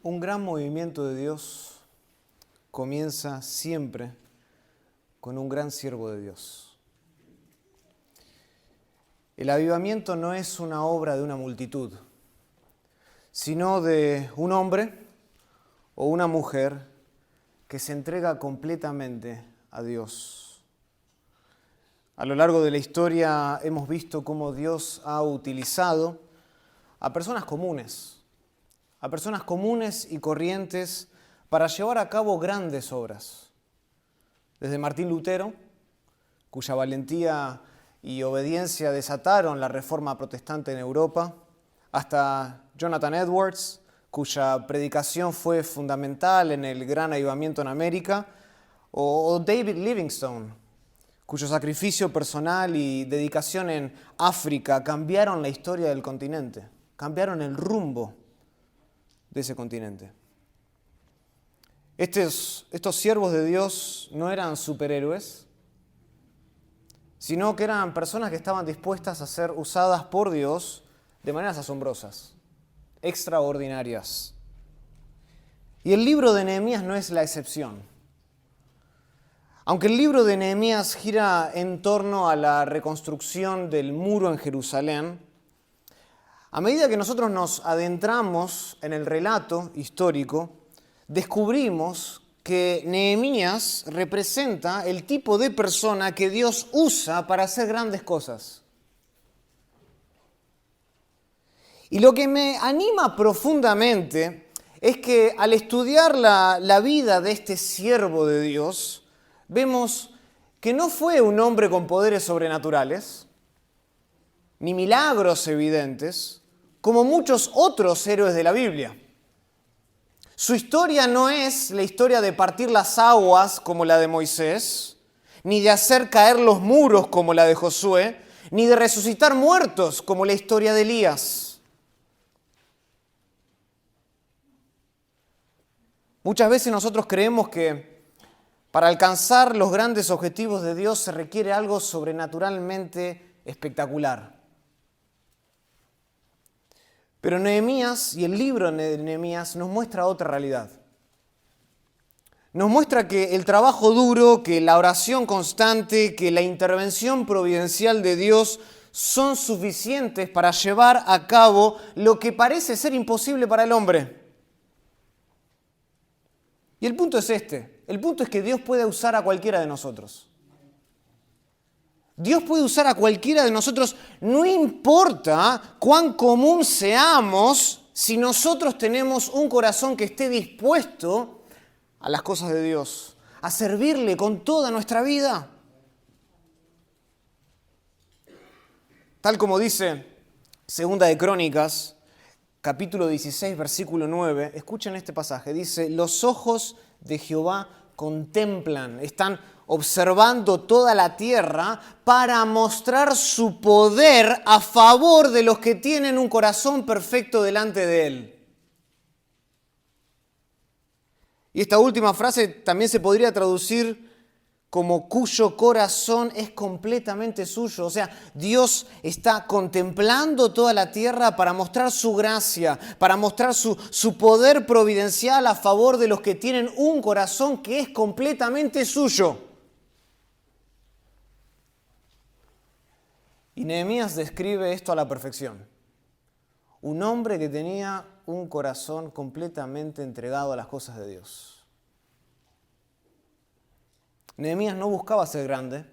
Un gran movimiento de Dios comienza siempre con un gran siervo de Dios. El avivamiento no es una obra de una multitud, sino de un hombre o una mujer que se entrega completamente a Dios. A lo largo de la historia hemos visto cómo Dios ha utilizado a personas comunes y corrientes para llevar a cabo grandes obras. Desde Martín Lutero, cuya valentía y obediencia desataron la reforma protestante en Europa, hasta Jonathan Edwards, cuya predicación fue fundamental en el gran avivamiento en América, o David Livingstone, cuyo sacrificio personal y dedicación en África cambiaron la historia del continente, cambiaron el rumbo de ese continente. Estos siervos de Dios no eran superhéroes, sino que eran personas que estaban dispuestas a ser usadas por Dios de maneras asombrosas, extraordinarias. Y el libro de Nehemías no es la excepción. Aunque el libro de Nehemías gira en torno a la reconstrucción del muro en Jerusalén, a medida que nosotros nos adentramos en el relato histórico, descubrimos que Nehemías representa el tipo de persona que Dios usa para hacer grandes cosas. Y lo que me anima profundamente es que al estudiar la vida de este siervo de Dios, vemos que no fue un hombre con poderes sobrenaturales, ni milagros evidentes, como muchos otros héroes de la Biblia. Su historia no es la historia de partir las aguas como la de Moisés, ni de hacer caer los muros como la de Josué, ni de resucitar muertos como la historia de Elías. Muchas veces nosotros creemos que para alcanzar los grandes objetivos de Dios se requiere algo sobrenaturalmente espectacular. Pero Nehemías y el libro de Nehemías nos muestra otra realidad. Nos muestra que el trabajo duro, que la oración constante, que la intervención providencial de Dios son suficientes para llevar a cabo lo que parece ser imposible para el hombre. Y el punto es este. El punto es que Dios puede usar a cualquiera de nosotros. Dios puede usar a cualquiera de nosotros, no importa cuán común seamos, si nosotros tenemos un corazón que esté dispuesto a las cosas de Dios, a servirle con toda nuestra vida. Tal como dice Segunda de Crónicas, capítulo 16, versículo 9, escuchen este pasaje, dice: los ojos de Jehová contemplan, están observando toda la tierra para mostrar su poder a favor de los que tienen un corazón perfecto delante de Él. Y esta última frase también se podría traducir como cuyo corazón es completamente suyo. O sea, Dios está contemplando toda la tierra para mostrar su gracia, para mostrar su poder providencial a favor de los que tienen un corazón que es completamente suyo. Y Nehemías describe esto a la perfección. Un hombre que tenía un corazón completamente entregado a las cosas de Dios. Nehemías no buscaba ser grande.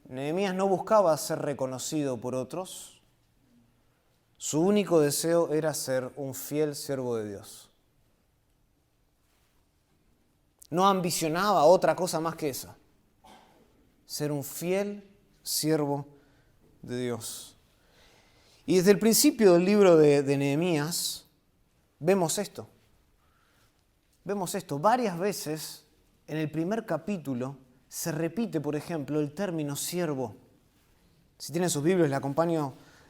Nehemías no buscaba ser reconocido por otros. Su único deseo era ser un fiel siervo de Dios. No ambicionaba otra cosa más que esa. Ser un fiel siervo de Dios. Y desde el principio del libro de Nehemías vemos esto. Vemos esto. Varias veces en el primer capítulo se repite, por ejemplo, el término siervo. Si tienen sus Biblias,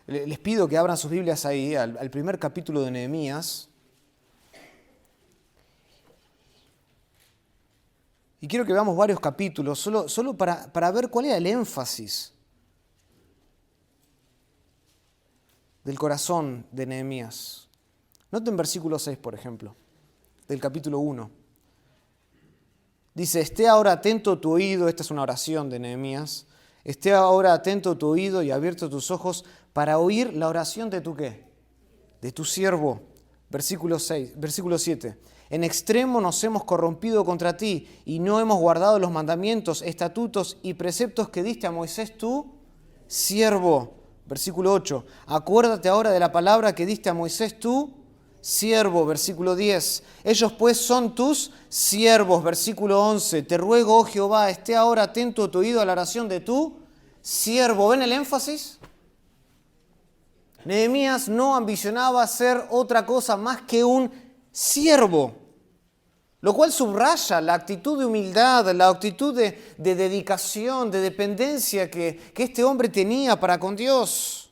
les pido que abran sus Biblias ahí, al primer capítulo de Nehemías. Y quiero que veamos varios capítulos, solo para ver cuál era el énfasis del corazón de Nehemías. Noten versículo 6, por ejemplo, del capítulo 1. Dice, esté ahora atento tu oído, esta es una oración de Nehemías, esté ahora atento tu oído y abierto tus ojos para oír la oración de tu ¿qué? De tu siervo. Versículo 7. En extremo nos hemos corrompido contra ti y no hemos guardado los mandamientos, estatutos y preceptos que diste a Moisés tu siervo. Versículo 8. Acuérdate ahora de la palabra que diste a Moisés tu siervo. Versículo 10. Ellos pues son tus siervos. Versículo 11. Te ruego, oh Jehová, esté ahora atento tu oído a la oración de tu siervo. ¿Ven el énfasis? Nehemías no ambicionaba ser otra cosa más que un siervo, lo cual subraya la actitud de humildad, la actitud de dedicación, de dependencia que este hombre tenía para con Dios.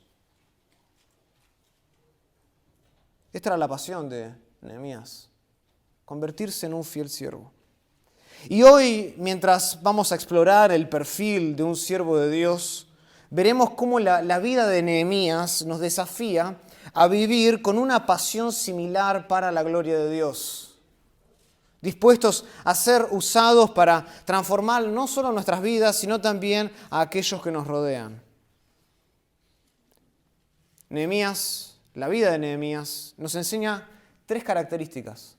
Esta era la pasión de Nehemías, convertirse en un fiel siervo. Y hoy, mientras vamos a explorar el perfil de un siervo de Dios, veremos cómo la vida de Nehemías nos desafía a vivir con una pasión similar para la gloria de Dios. Dispuestos a ser usados para transformar no solo nuestras vidas, sino también a aquellos que nos rodean. La vida de Nehemías nos enseña tres características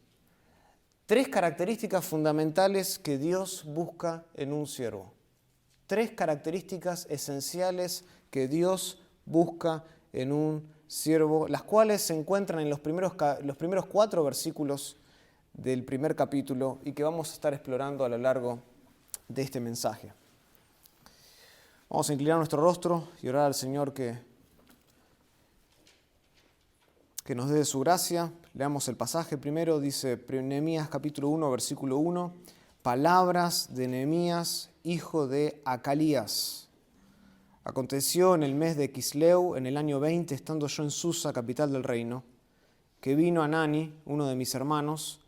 fundamentales que Dios busca en un siervo. Tres características esenciales que Dios busca en un siervo, las cuales se encuentran en los primeros 4 versículos del primer capítulo y que vamos a estar explorando a lo largo de este mensaje. Vamos a inclinar nuestro rostro y orar al Señor que nos dé de su gracia. Leamos el pasaje primero, dice Nehemías capítulo 1, versículo 1, palabras de Nehemías, hijo de Acalías. Aconteció en el mes de Quisleu, en el año 20, estando yo en Susa, capital del reino, que vino Hanani, uno de mis hermanos,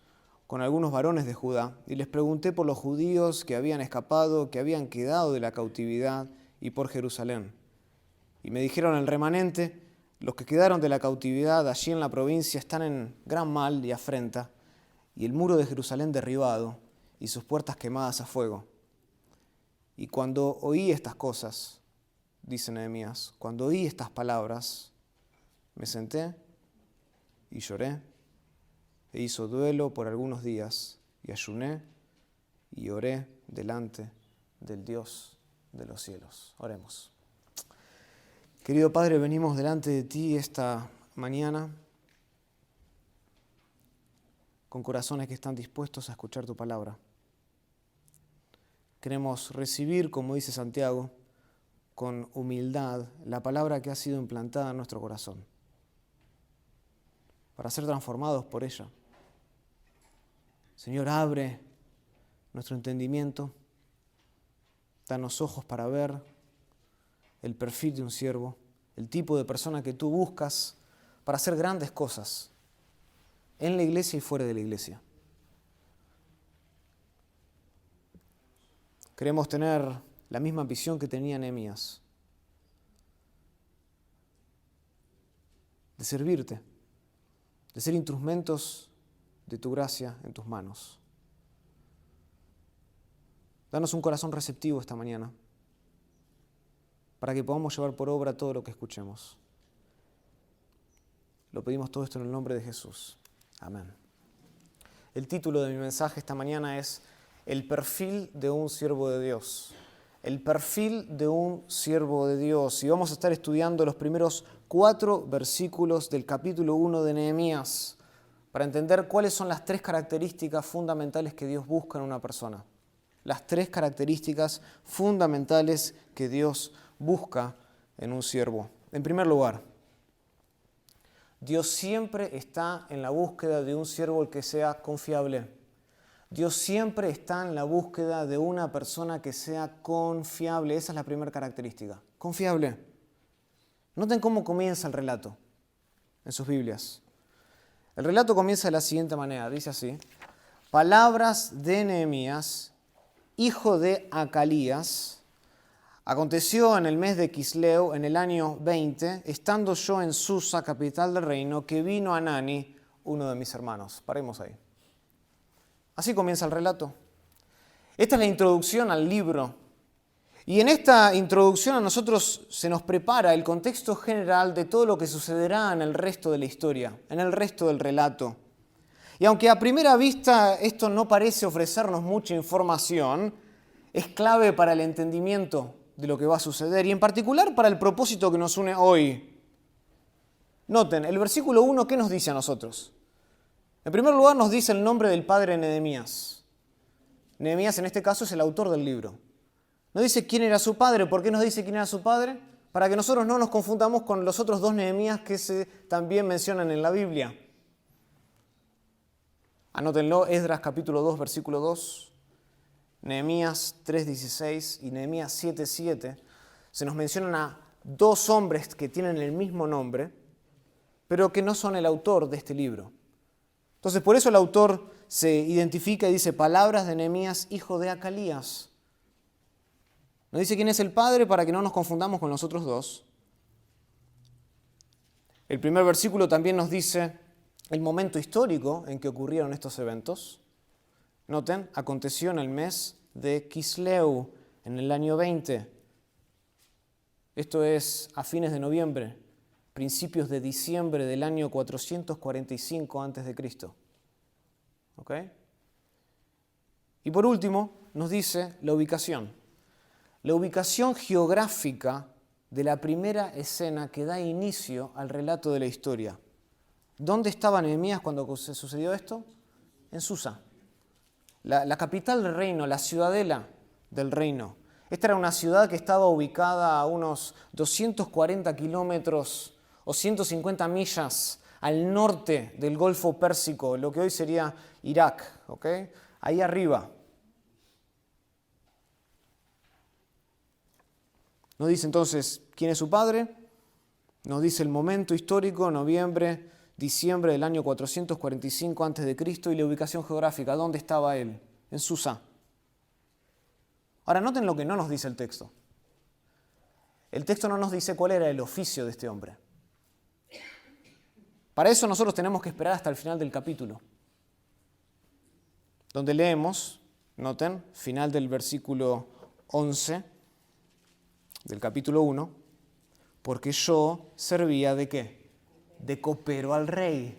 con algunos varones de Judá, y les pregunté por los judíos que habían escapado, que habían quedado de la cautividad, y por Jerusalén. Y me dijeron el remanente, los que quedaron de la cautividad allí en la provincia están en gran mal y afrenta, y el muro de Jerusalén derribado, y sus puertas quemadas a fuego. Y cuando oí estas cosas, dice Nehemías, cuando oí estas palabras, me senté y lloré, e hizo duelo por algunos días, y ayuné y oré delante del Dios de los cielos. Oremos. Querido Padre, venimos delante de ti esta mañana con corazones que están dispuestos a escuchar tu palabra. Queremos recibir, como dice Santiago, con humildad la palabra que ha sido implantada en nuestro corazón, para ser transformados por ella. Señor, abre nuestro entendimiento, danos ojos para ver el perfil de un siervo, el tipo de persona que tú buscas para hacer grandes cosas en la iglesia y fuera de la iglesia. Queremos tener la misma visión que tenía Nehemías, de servirte, de ser instrumentos de tu gracia en tus manos. Danos un corazón receptivo esta mañana, para que podamos llevar por obra todo lo que escuchemos. Lo pedimos todo esto en el nombre de Jesús. Amén. El título de mi mensaje esta mañana es El perfil de un siervo de Dios. El perfil de un siervo de Dios. Y vamos a estar estudiando los primeros 4 versículos del capítulo 1 de Nehemías para entender cuáles son las 3 características fundamentales que Dios busca en una persona. Las 3 características fundamentales que Dios busca en un siervo. En primer lugar, Dios siempre está en la búsqueda de un siervo que sea confiable. Dios siempre está en la búsqueda de una persona que sea confiable. Esa es la primera característica. Confiable. Noten cómo comienza el relato en sus Biblias. El relato comienza de la siguiente manera. Dice así. Palabras de Nehemías, hijo de Acalías. Aconteció en el mes de Quisleu, en el año 20, estando yo en Susa, capital del reino, que vino Hanani, uno de mis hermanos. Paremos ahí. Así comienza el relato. Esta es la introducción al libro. Y en esta introducción a nosotros se nos prepara el contexto general de todo lo que sucederá en el resto de la historia, en el resto del relato. Y aunque a primera vista esto no parece ofrecernos mucha información, es clave para el entendimiento de lo que va a suceder y en particular para el propósito que nos une hoy. Noten, el versículo 1, ¿qué nos dice a nosotros? En primer lugar nos dice el nombre del padre Nehemías. Nehemías en este caso es el autor del libro. No dice quién era su padre. ¿Por qué nos dice quién era su padre? Para que nosotros no nos confundamos con los otros dos Nehemías que se también mencionan en la Biblia. Anótenlo, Esdras capítulo 2, versículo 2, Nehemías 3:16 y Nehemías 7:7. Se nos mencionan a dos hombres que tienen el mismo nombre, pero que no son el autor de este libro. Entonces, por eso el autor se identifica y dice palabras de Nehemías, hijo de Acalías. Nos dice quién es el padre para que no nos confundamos con los otros dos. El primer versículo también nos dice el momento histórico en que ocurrieron estos eventos. Noten, aconteció en el mes de Quisleu, en el año 20. Esto es a fines de noviembre, principios de diciembre del año 445 a.C. ¿Ok? Y por último, nos dice la ubicación. La ubicación geográfica de la primera escena que da inicio al relato de la historia. ¿Dónde estaba Nehemías cuando se sucedió esto? En Susa, la capital del reino, la ciudadela del reino. Esta era una ciudad que estaba ubicada a unos 240 kilómetros o 150 millas al norte del Golfo Pérsico, lo que hoy sería Irak, ¿ok? Ahí arriba. Nos dice entonces quién es su padre, nos dice el momento histórico, noviembre, diciembre del año 445 a.C. y la ubicación geográfica, ¿dónde estaba él? En Susa. Ahora noten lo que no nos dice el texto. El texto no nos dice cuál era el oficio de este hombre. Para eso nosotros tenemos que esperar hasta el final del capítulo, donde leemos, noten, final del versículo 11 del capítulo 1, porque yo servía ¿de qué? De copero al rey.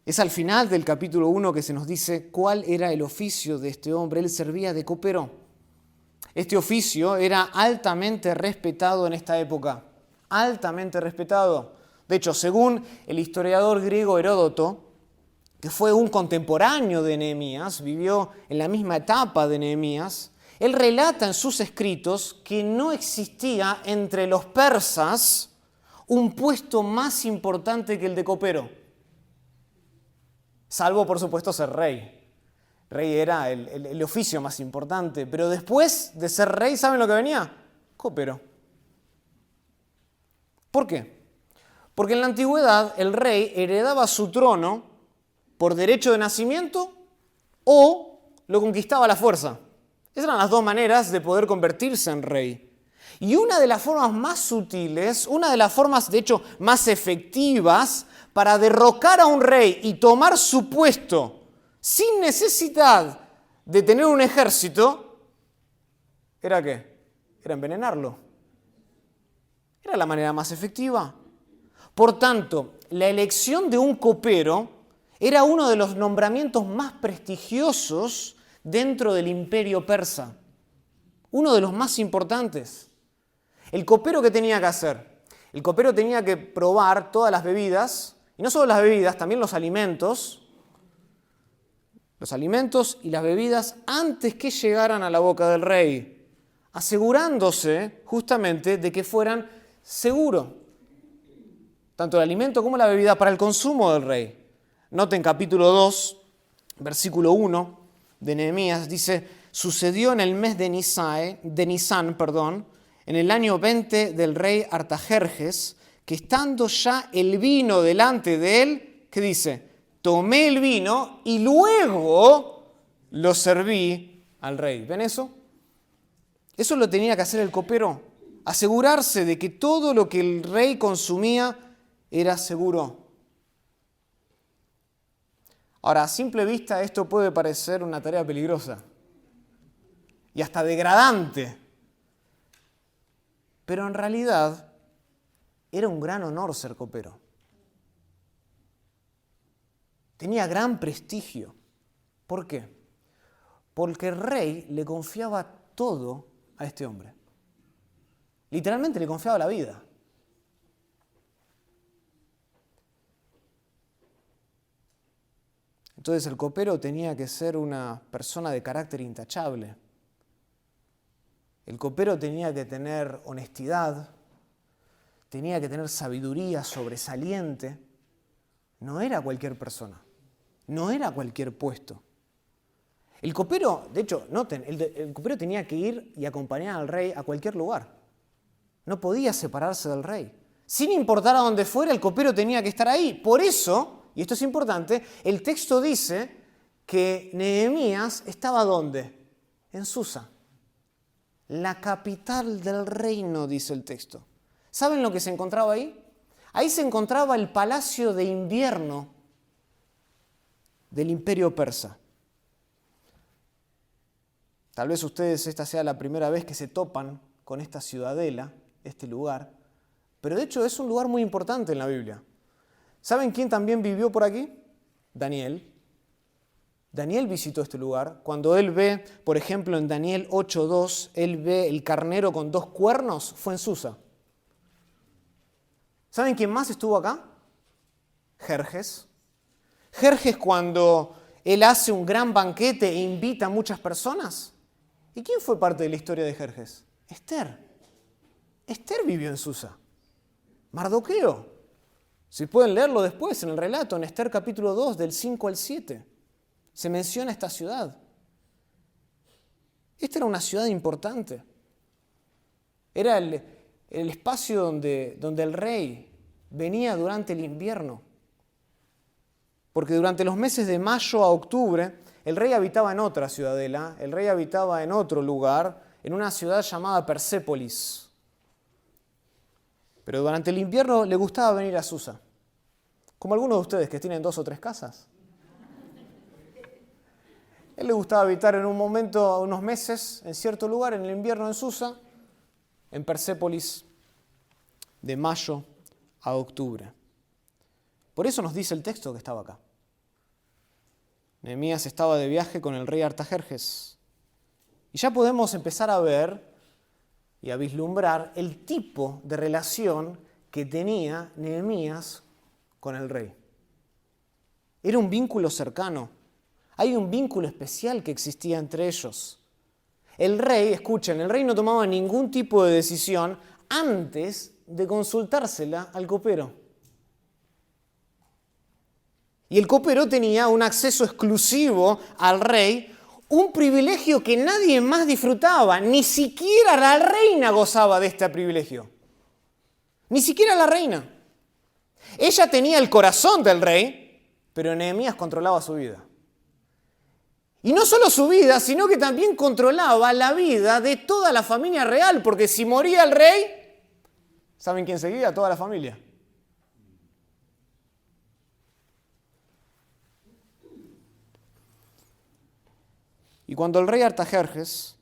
Es al final del capítulo 1 que se nos dice cuál era el oficio de este hombre. Él servía de copero. Este oficio era altamente respetado en esta época, altamente respetado. De hecho, según el historiador griego Heródoto, que fue un contemporáneo de Nehemías, vivió en la misma etapa de Nehemías, él relata en sus escritos que no existía entre los persas un puesto más importante que el de copero, salvo por supuesto ser rey. Rey era el oficio más importante, pero después de ser rey, ¿saben lo que venía? Copero. ¿Por qué? Porque en la antigüedad el rey heredaba su trono por derecho de nacimiento o lo conquistaba a la fuerza. Esas eran las dos maneras de poder convertirse en rey. Y una de las formas más sutiles, una de las formas de hecho más efectivas para derrocar a un rey y tomar su puesto sin necesidad de tener un ejército, ¿era qué? Era envenenarlo. Era la manera más efectiva. Por tanto, la elección de un copero era uno de los nombramientos más prestigiosos dentro del imperio persa. Uno de los más importantes. El copero, ¿qué tenía que hacer? El copero tenía que probar todas las bebidas, y no solo las bebidas, también los alimentos y las bebidas antes que llegaran a la boca del rey, asegurándose justamente de que fueran seguros, tanto el alimento como la bebida para el consumo del rey. Noten capítulo 2, versículo 1 de Nehemías, dice: sucedió en el mes de Nisán, en el año 20 del rey Artajerjes, que estando ya el vino delante de él, ¿qué dice? Tomé el vino y luego lo serví al rey. ¿Ven eso? Eso lo tenía que hacer el copero, asegurarse de que todo lo que el rey consumía era seguro. Ahora, a simple vista esto puede parecer una tarea peligrosa y hasta degradante, pero en realidad era un gran honor ser copero. Tenía gran prestigio. ¿Por qué? Porque el rey le confiaba todo a este hombre. Literalmente le confiaba la vida. Entonces el copero tenía que ser una persona de carácter intachable. El copero tenía que tener honestidad, tenía que tener sabiduría sobresaliente. No era cualquier persona, no era cualquier puesto. El copero, de hecho, noten, el copero tenía que ir y acompañar al rey a cualquier lugar. No podía separarse del rey. Sin importar a dónde fuera, el copero tenía que estar ahí. Por eso, y esto es importante, el texto dice que Nehemías estaba ¿dónde? En Susa. La capital del reino, dice el texto. ¿Saben lo que se encontraba ahí? Ahí se encontraba el palacio de invierno del imperio persa. Tal vez ustedes esta sea la primera vez que se topan con esta ciudadela, este lugar, pero de hecho es un lugar muy importante en la Biblia. ¿Saben quién también vivió por aquí? Daniel. Daniel visitó este lugar. Cuando él ve, por ejemplo, en Daniel 8:2, él ve el carnero con 2 cuernos, fue en Susa. ¿Saben quién más estuvo acá? Jerjes. Jerjes, cuando él hace un gran banquete e invita a muchas personas. ¿Y quién fue parte de la historia de Jerjes? Esther. Esther vivió en Susa. Mardoqueo. Si pueden leerlo después en el relato, en Esther capítulo 2, del 5 al 7, se menciona esta ciudad. Esta era una ciudad importante. Era el espacio donde el rey venía durante el invierno. Porque durante los meses de mayo a octubre, el rey habitaba en otra ciudadela, el rey habitaba en otro lugar, en una ciudad llamada Persépolis. Pero durante el invierno le gustaba venir a Susa, como algunos de ustedes que tienen 2 o 3 casas. Él le gustaba habitar en un momento, unos meses, en cierto lugar, en el invierno en Susa, en Persépolis, de mayo a octubre. Por eso nos dice el texto que estaba acá. Nehemías estaba de viaje con el rey Artajerjes. Y ya podemos empezar a ver y a vislumbrar el tipo de relación que tenía Nehemías con el rey. Era un vínculo cercano. Hay un vínculo especial que existía entre ellos. El rey, escuchen, el rey no tomaba ningún tipo de decisión antes de consultársela al copero. Y el copero tenía un acceso exclusivo al rey, un privilegio que nadie más disfrutaba. Ni siquiera la reina gozaba de este privilegio. Ni siquiera la reina. Ella tenía el corazón del rey, pero Nehemías controlaba su vida. Y no solo su vida, sino que también controlaba la vida de toda la familia real, porque si moría el rey, ¿saben quién seguía? Toda la familia. Y cuando el rey Artajerjes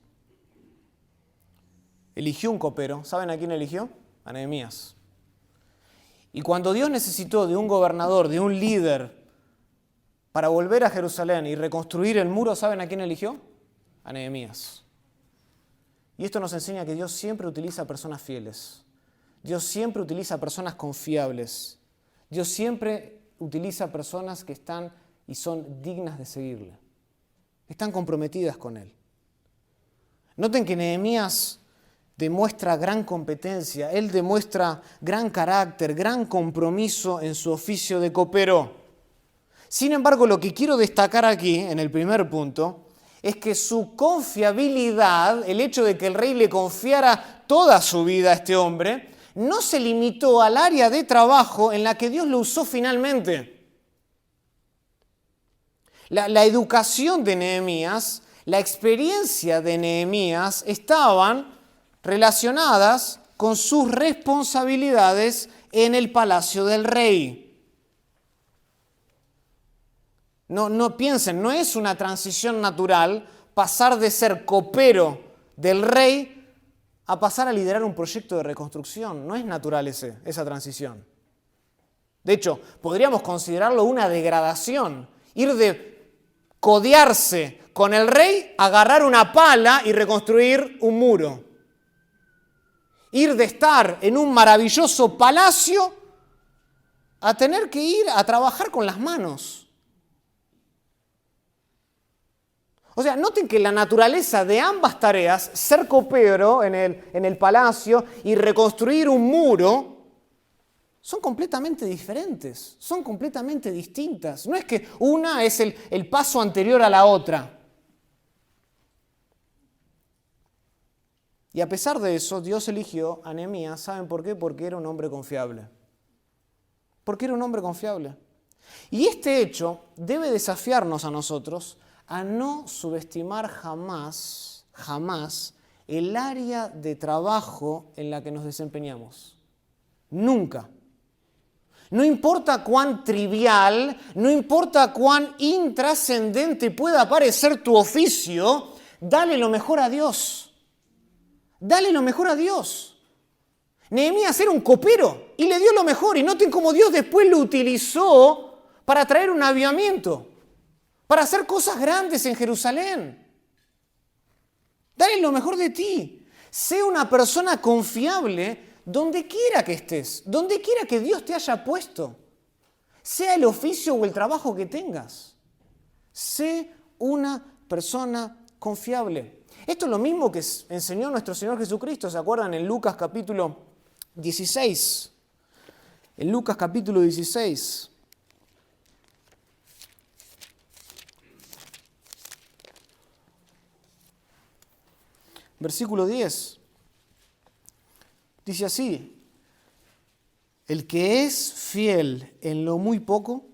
eligió un copero, ¿saben a quién eligió? A Nehemías. Y cuando Dios necesitó de un gobernador, de un líder, para volver a Jerusalén y reconstruir el muro, ¿saben a quién eligió? A Nehemías. Y esto nos enseña que Dios siempre utiliza personas fieles. Dios siempre utiliza personas confiables. Dios siempre utiliza personas que están y son dignas de seguirle. Están comprometidas con Él. Noten que Nehemías demuestra gran competencia, él demuestra gran carácter, gran compromiso en su oficio de copero. Sin embargo, lo que quiero destacar aquí, en el primer punto, es que su confiabilidad, el hecho de que el rey le confiara toda su vida a este hombre, no se limitó al área de trabajo en la que Dios lo usó finalmente. La educación de Nehemías, la experiencia de Nehemías estaban relacionadas con sus responsabilidades en el palacio del rey. No piensen, no es una transición natural pasar de ser copero del rey a pasar a liderar un proyecto de reconstrucción. No es natural esa transición. De hecho, podríamos considerarlo una degradación. Ir de codearse con el rey a agarrar una pala y reconstruir un muro. Ir de estar en un maravilloso palacio a tener que ir a trabajar con las manos. O sea, noten que la naturaleza de ambas tareas, ser copero en el palacio y reconstruir un muro, son completamente diferentes, son completamente distintas. No es que una es el paso anterior a la otra. Y a pesar de eso, Dios eligió a Nehemías. ¿Saben por qué? Porque era un hombre confiable. Porque era un hombre confiable. Y este hecho debe desafiarnos a nosotros a no subestimar jamás el área de trabajo en la que nos desempeñamos. Nunca. No importa cuán trivial, no importa cuán intrascendente pueda parecer tu oficio, dale lo mejor a Dios. Dale lo mejor a Dios. Nehemías era un copero y le dio lo mejor. Y noten cómo Dios después lo utilizó para traer un avivamiento, para hacer cosas grandes en Jerusalén. Dale lo mejor de ti. Sé una persona confiable donde quiera que estés, donde quiera que Dios te haya puesto. Sea el oficio o el trabajo que tengas. Sé una persona confiable. Esto es lo mismo que enseñó nuestro Señor Jesucristo. ¿Se acuerdan? En Lucas capítulo 16. En Lucas capítulo 16. Versículo 10. Dice así: el que es fiel en lo muy poco,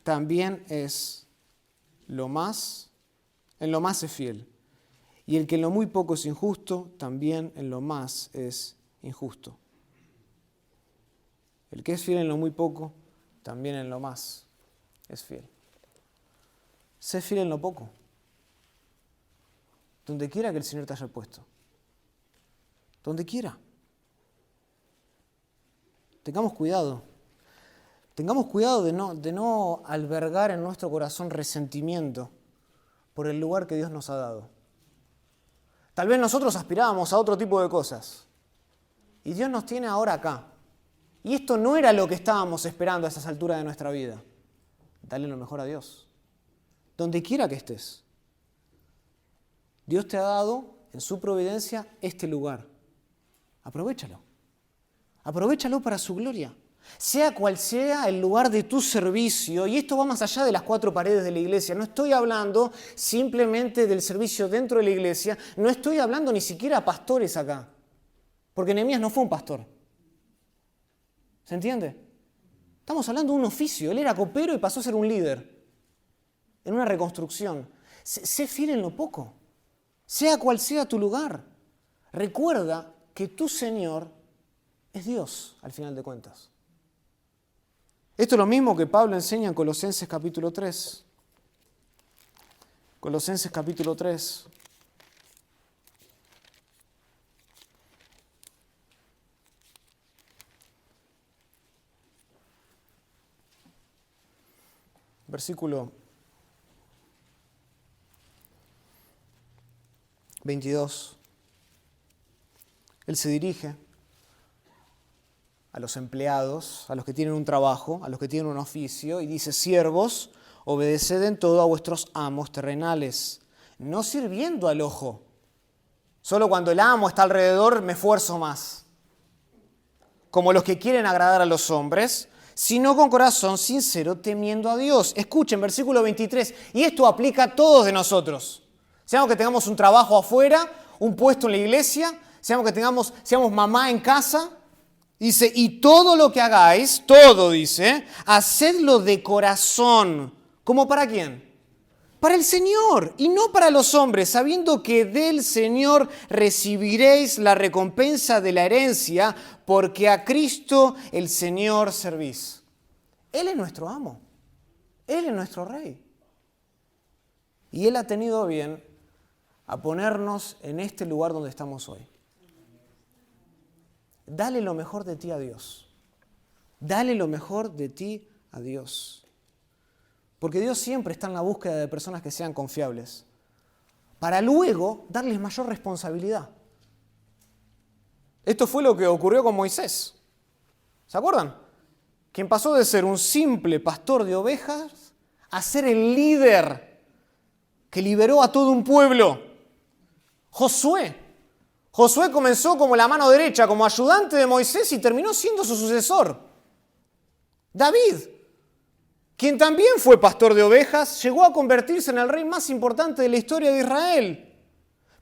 también es en lo más es fiel. Y el que en lo muy poco es injusto, también en lo más es injusto. El que es fiel en lo muy poco, también en lo más es fiel. Sé fiel en lo poco, donde quiera que el Señor te haya puesto. Donde quiera. Tengamos cuidado. Tengamos cuidado de no albergar en nuestro corazón resentimiento por el lugar que Dios nos ha dado. Tal vez nosotros aspirábamos a otro tipo de cosas. Y Dios nos tiene ahora acá. Y esto no era lo que estábamos esperando a estas alturas de nuestra vida. Dale lo mejor a Dios. Donde quiera que estés. Dios te ha dado en su providencia este lugar. Aprovéchalo. Aprovéchalo para su gloria. Sea cual sea el lugar de tu servicio, y esto va más allá de las cuatro paredes de la iglesia. No estoy hablando simplemente del servicio dentro de la iglesia, no estoy hablando ni siquiera a pastores acá, porque Nehemías no fue un pastor. ¿Se entiende? Estamos hablando de un oficio. Él era copero y pasó a ser un líder en una reconstrucción. Sé fiel en lo poco, sea cual sea tu lugar. Recuerda que tu Señor es Dios, al final de cuentas. Esto es lo mismo que Pablo enseña en Colosenses capítulo 3. Colosenses capítulo 3. Versículo 22. Él se dirige a los empleados, a los que tienen un trabajo, a los que tienen un oficio, y dice: siervos, obedeced en todo a vuestros amos terrenales, no sirviendo al ojo. Solo cuando el amo está alrededor me esfuerzo más. Como los que quieren agradar a los hombres, sino con corazón sincero, temiendo a Dios. Escuchen, versículo 23, y esto aplica a todos de nosotros. Seamos que tengamos un trabajo afuera, un puesto en la iglesia, seamos que seamos mamá en casa. Dice, y todo lo que hagáis, todo dice, hacedlo de corazón. ¿Cómo para quién? Para el Señor y no para los hombres, sabiendo que del Señor recibiréis la recompensa de la herencia, porque a Cristo el Señor servís. Él es nuestro amo. Él es nuestro Rey. Y Él ha tenido bien a ponernos en este lugar donde estamos hoy. Dale lo mejor de ti a Dios. Dale lo mejor de ti a Dios. Porque Dios siempre está en la búsqueda de personas que sean confiables, para luego darles mayor responsabilidad. Esto fue lo que ocurrió con Moisés. ¿Se acuerdan? Quien pasó de ser un simple pastor de ovejas a ser el líder que liberó a todo un pueblo. Josué. Josué comenzó como la mano derecha, como ayudante de Moisés y terminó siendo su sucesor. David, quien también fue pastor de ovejas, llegó a convertirse en el rey más importante de la historia de Israel.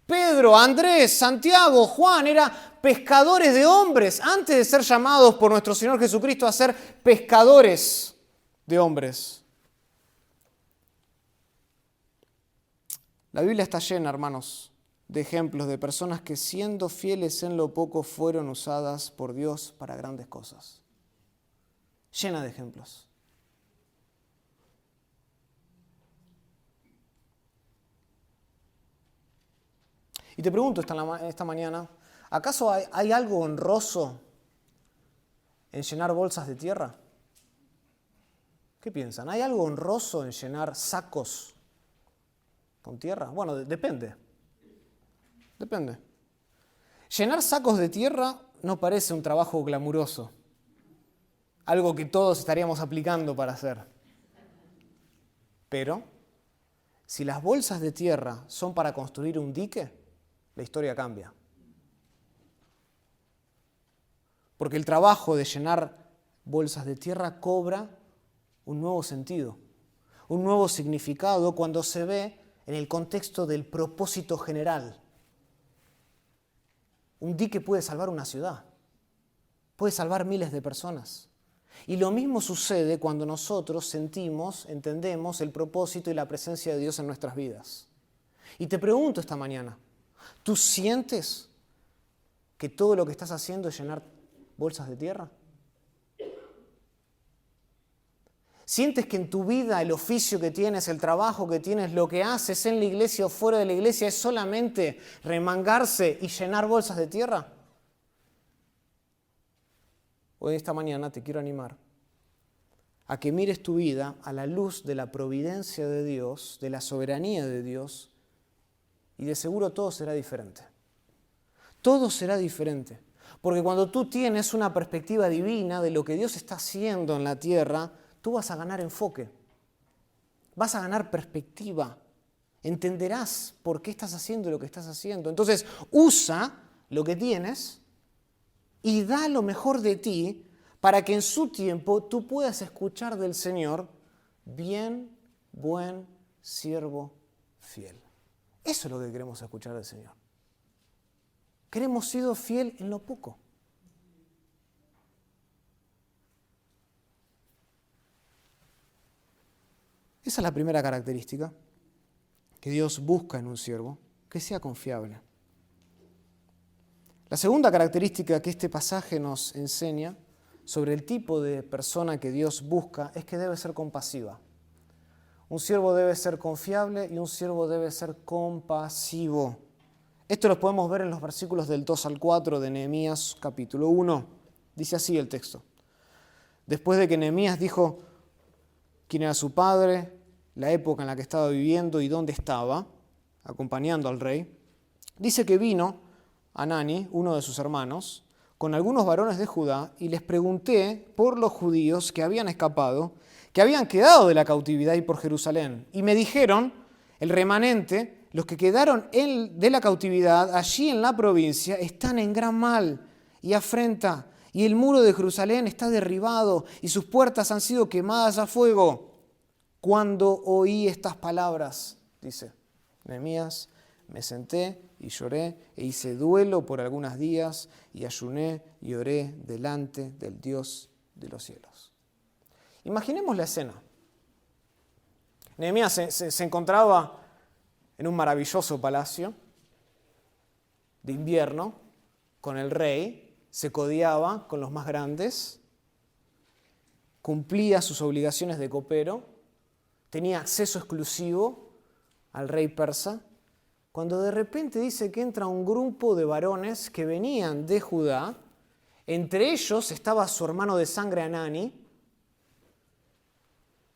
Pedro, Andrés, Santiago, Juan eran pescadores de hombres antes de ser llamados por nuestro Señor Jesucristo a ser pescadores de hombres. La Biblia está llena, hermanos, de ejemplos de personas que siendo fieles en lo poco fueron usadas por Dios para grandes cosas. Llena de ejemplos. Y te pregunto esta mañana, ¿acaso hay algo honroso en llenar bolsas de tierra? ¿Qué piensan? ¿Hay algo honroso en llenar sacos con tierra? Bueno, depende. Depende. Llenar sacos de tierra no parece un trabajo glamuroso, algo que todos estaríamos aplicando para hacer. Pero, si las bolsas de tierra son para construir un dique, la historia cambia. Porque el trabajo de llenar bolsas de tierra cobra un nuevo sentido, un nuevo significado cuando se ve en el contexto del propósito general. Un dique puede salvar una ciudad, puede salvar miles de personas. Y lo mismo sucede cuando nosotros sentimos, entendemos el propósito y la presencia de Dios en nuestras vidas. Y te pregunto esta mañana, ¿tú sientes que todo lo que estás haciendo es llenar bolsas de tierra? ¿Sientes que en tu vida el oficio que tienes, el trabajo que tienes, lo que haces en la iglesia o fuera de la iglesia es solamente remangarse y llenar bolsas de tierra? Hoy esta mañana te quiero animar a que mires tu vida a la luz de la providencia de Dios, de la soberanía de Dios, y de seguro todo será diferente. Todo será diferente. Porque cuando tú tienes una perspectiva divina de lo que Dios está haciendo en la tierra, tú vas a ganar enfoque. Vas a ganar perspectiva. Entenderás por qué estás haciendo lo que estás haciendo. Entonces, usa lo que tienes y da lo mejor de ti para que en su tiempo tú puedas escuchar del Señor, bien, buen siervo fiel. Eso es lo que queremos escuchar del Señor. Queremos sido fiel en lo poco. Esa es la primera característica que Dios busca en un siervo, que sea confiable. La segunda característica que este pasaje nos enseña sobre el tipo de persona que Dios busca es que debe ser compasiva. Un siervo debe ser confiable y un siervo debe ser compasivo. Esto lo podemos ver en los versículos del 2 al 4 de Nehemías capítulo 1. Dice así el texto. Después de que Nehemías dijo quién era su padre, la época en la que estaba viviendo y dónde estaba, acompañando al rey, dice que vino Hanani, uno de sus hermanos, con algunos varones de Judá, y les pregunté por los judíos que habían escapado, que habían quedado de la cautividad y por Jerusalén. Y me dijeron, el remanente, los que quedaron de la cautividad allí en la provincia, están en gran mal y afrenta, y el muro de Jerusalén está derribado, y sus puertas han sido quemadas a fuego. Cuando oí estas palabras, dice Nehemías, me senté y lloré e hice duelo por algunos días y ayuné y oré delante del Dios de los cielos. Imaginemos la escena. Nehemías se encontraba en un maravilloso palacio de invierno con el rey, se codeaba con los más grandes, cumplía sus obligaciones de copero tenía acceso exclusivo al rey persa, cuando de repente dice que entra un grupo de varones que venían de Judá. Entre ellos estaba su hermano de sangre Hanani,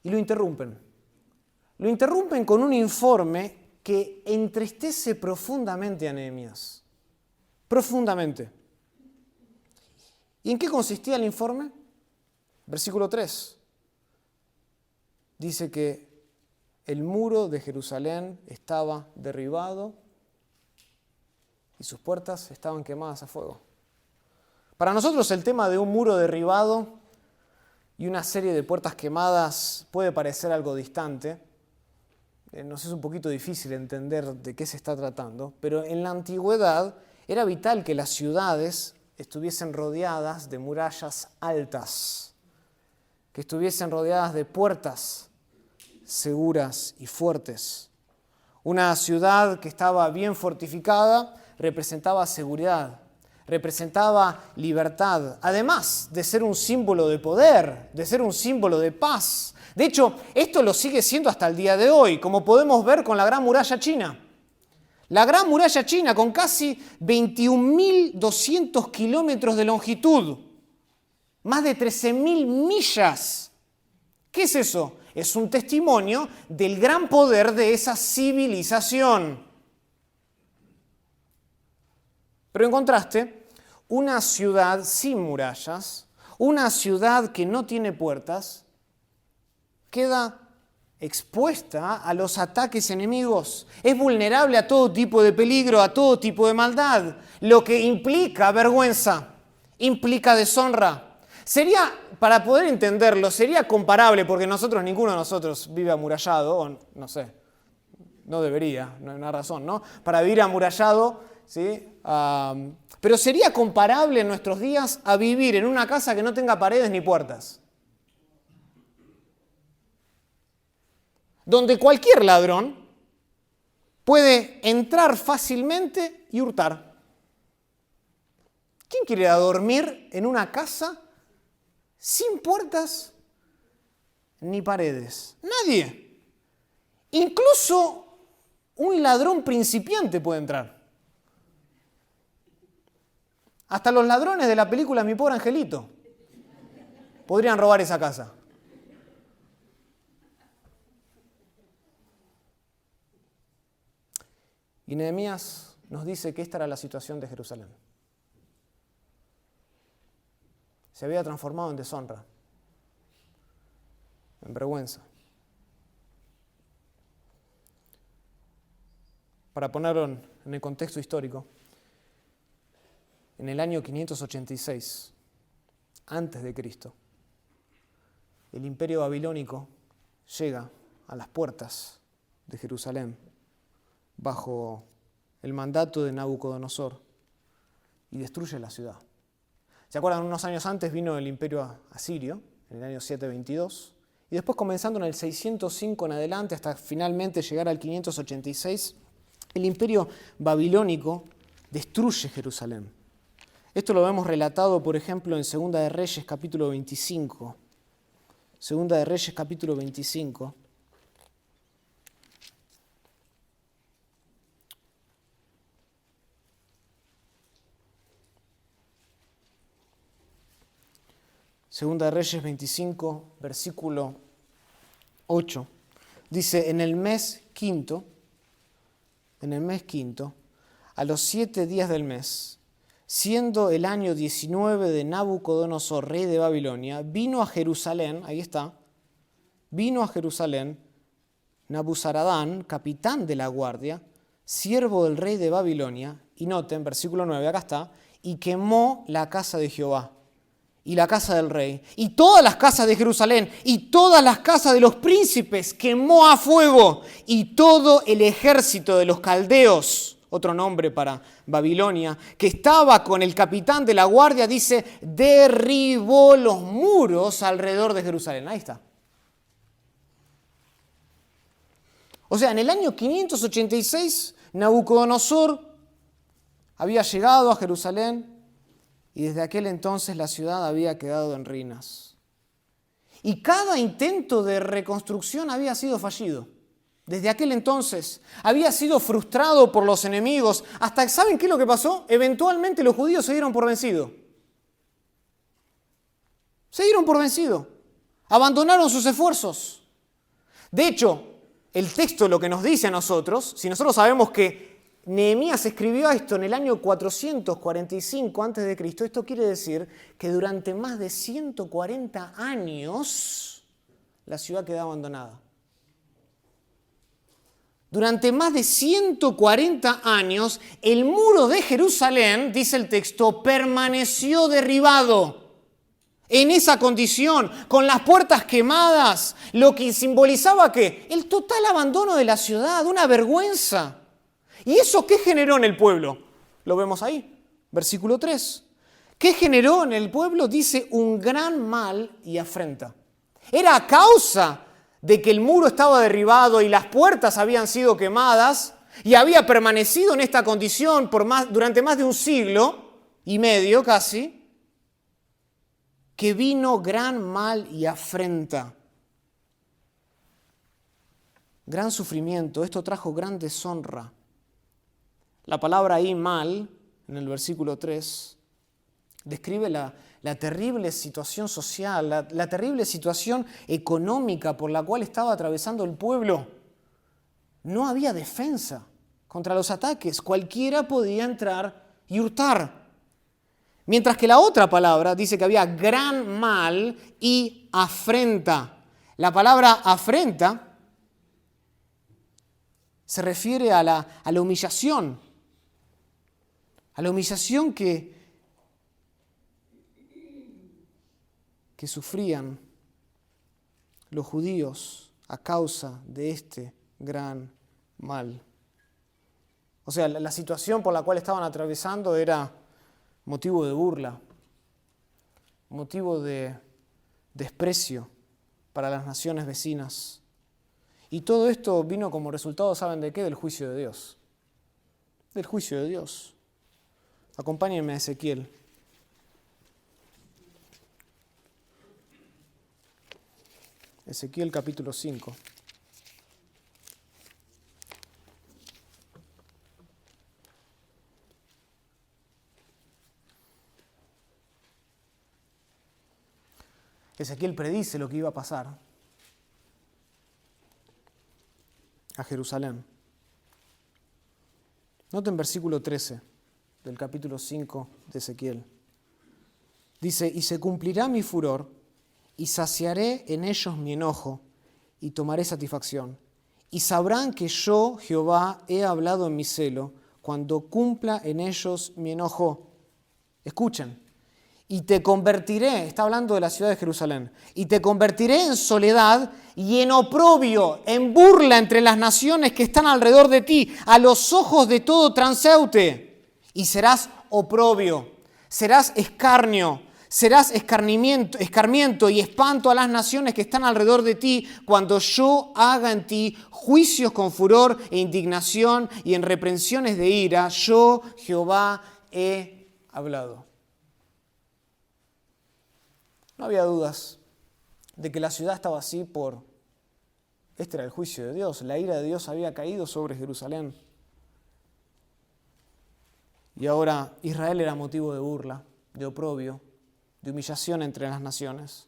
y lo interrumpen. Lo interrumpen con un informe que entristece profundamente a Nehemías. Profundamente. ¿Y en qué consistía el informe? Versículo 3. Dice que el muro de Jerusalén estaba derribado y sus puertas estaban quemadas a fuego. Para nosotros el tema de un muro derribado y una serie de puertas quemadas puede parecer algo distante. Nos es un poquito difícil entender de qué se está tratando, pero en la antigüedad era vital que las ciudades estuviesen rodeadas de murallas altas, que estuviesen rodeadas de puertas seguras y fuertes. Una ciudad que estaba bien fortificada representaba seguridad, representaba libertad, además de ser un símbolo de poder, de ser un símbolo de paz. De hecho, esto lo sigue siendo hasta el día de hoy, como podemos ver con la Gran Muralla China. La Gran Muralla China, con casi 21.200 kilómetros de longitud, más de 13.000 millas. ¿Qué es eso? Es un testimonio del gran poder de esa civilización. Pero en contraste, una ciudad sin murallas, una ciudad que no tiene puertas, queda expuesta a los ataques enemigos. Es vulnerable a todo tipo de peligro, a todo tipo de maldad, lo que implica vergüenza, implica deshonra. Sería, para poder entenderlo, sería comparable, porque ninguno de nosotros vive amurallado, o no sé, no debería, no hay una razón, ¿no? Para vivir amurallado, ¿sí? Pero sería comparable en nuestros días a vivir en una casa que no tenga paredes ni puertas, donde cualquier ladrón puede entrar fácilmente y hurtar. ¿Quién quiere ir a dormir en una casa sin puertas ni paredes? Nadie. Incluso un ladrón principiante puede entrar. Hasta los ladrones de la película Mi Pobre Angelito podrían robar esa casa. Y Nehemías nos dice que esta era la situación de Jerusalén. Se había transformado en deshonra, en vergüenza. Para ponerlo en el contexto histórico, en el año 586, antes de Cristo, el imperio babilónico llega a las puertas de Jerusalén bajo el mandato de Nabucodonosor y destruye la ciudad. ¿Se acuerdan? Unos años antes vino el imperio asirio, en el año 722, y después comenzando en el 605 en adelante hasta finalmente llegar al 586, el imperio babilónico destruye Jerusalén. Esto lo vemos relatado, por ejemplo, en Segunda de Reyes, capítulo 25. Segunda de Reyes, capítulo 25. Segunda de Reyes 25, versículo 8. Dice, en el mes quinto, a los 7 días del mes, siendo el año 19 de Nabucodonosor, rey de Babilonia, vino a Jerusalén, ahí está, vino a Jerusalén Nabuzaradán, capitán de la guardia, siervo del rey de Babilonia, y noten, versículo 9, acá está, y quemó la casa de Jehová, y la casa del rey, y todas las casas de Jerusalén, y todas las casas de los príncipes, quemó a fuego, y todo el ejército de los caldeos, otro nombre para Babilonia, que estaba con el capitán de la guardia, dice, derribó los muros alrededor de Jerusalén. Ahí está. O sea, en el año 586, Nabucodonosor había llegado a Jerusalén y desde aquel entonces la ciudad había quedado en ruinas. Y cada intento de reconstrucción había sido fallido. Desde aquel entonces había sido frustrado por los enemigos. Hasta, ¿saben qué es lo que pasó? Eventualmente los judíos se dieron por vencidos. Se dieron por vencidos. Abandonaron sus esfuerzos. De hecho, el texto lo que nos dice a nosotros, si nosotros sabemos que Nehemías escribió esto en el año 445 a.C., esto quiere decir que durante más de 140 años la ciudad quedó abandonada. Durante más de 140 años, el muro de Jerusalén, dice el texto, permaneció derribado. En esa condición, con las puertas quemadas, lo que simbolizaba ¿qué? El total abandono de la ciudad, una vergüenza. ¿Y eso qué generó en el pueblo? Lo vemos ahí, versículo 3. ¿Qué generó en el pueblo? Dice, un gran mal y afrenta. Era a causa de que el muro estaba derribado y las puertas habían sido quemadas y había permanecido en esta condición durante más de un siglo y medio casi, que vino gran mal y afrenta. Gran sufrimiento, esto trajo gran deshonra. La palabra ahí, mal, en el versículo 3, describe la terrible situación social, la terrible situación económica por la cual estaba atravesando el pueblo. No había defensa contra los ataques, cualquiera podía entrar y hurtar. Mientras que la otra palabra dice que había gran mal y afrenta. La palabra afrenta se refiere a la humillación. A la humillación que sufrían los judíos a causa de este gran mal. O sea, la situación por la cual estaban atravesando era motivo de burla, motivo de desprecio para las naciones vecinas. Y todo esto vino como resultado, ¿saben de qué? Del juicio de Dios. Del juicio de Dios. Acompáñenme a Ezequiel. Ezequiel capítulo 5. Ezequiel predice lo que iba a pasar a Jerusalén. Noten versículo 13 del capítulo 5 de Ezequiel. Dice, y se cumplirá mi furor, y saciaré en ellos mi enojo, y tomaré satisfacción. Y sabrán que yo, Jehová, he hablado en mi celo, cuando cumpla en ellos mi enojo. Escuchen. Y te convertiré, está hablando de la ciudad de Jerusalén, y te convertiré en soledad y en oprobio, en burla entre las naciones que están alrededor de ti, a los ojos de todo transeúnte. Y serás oprobio, serás escarnio, serás escarmiento y espanto a las naciones que están alrededor de ti cuando yo haga en ti juicios con furor e indignación y en reprensiones de ira. Yo, Jehová, he hablado. No había dudas de que la ciudad estaba así este era el juicio de Dios. La ira de Dios había caído sobre Jerusalén. Y ahora Israel era motivo de burla, de oprobio, de humillación entre las naciones.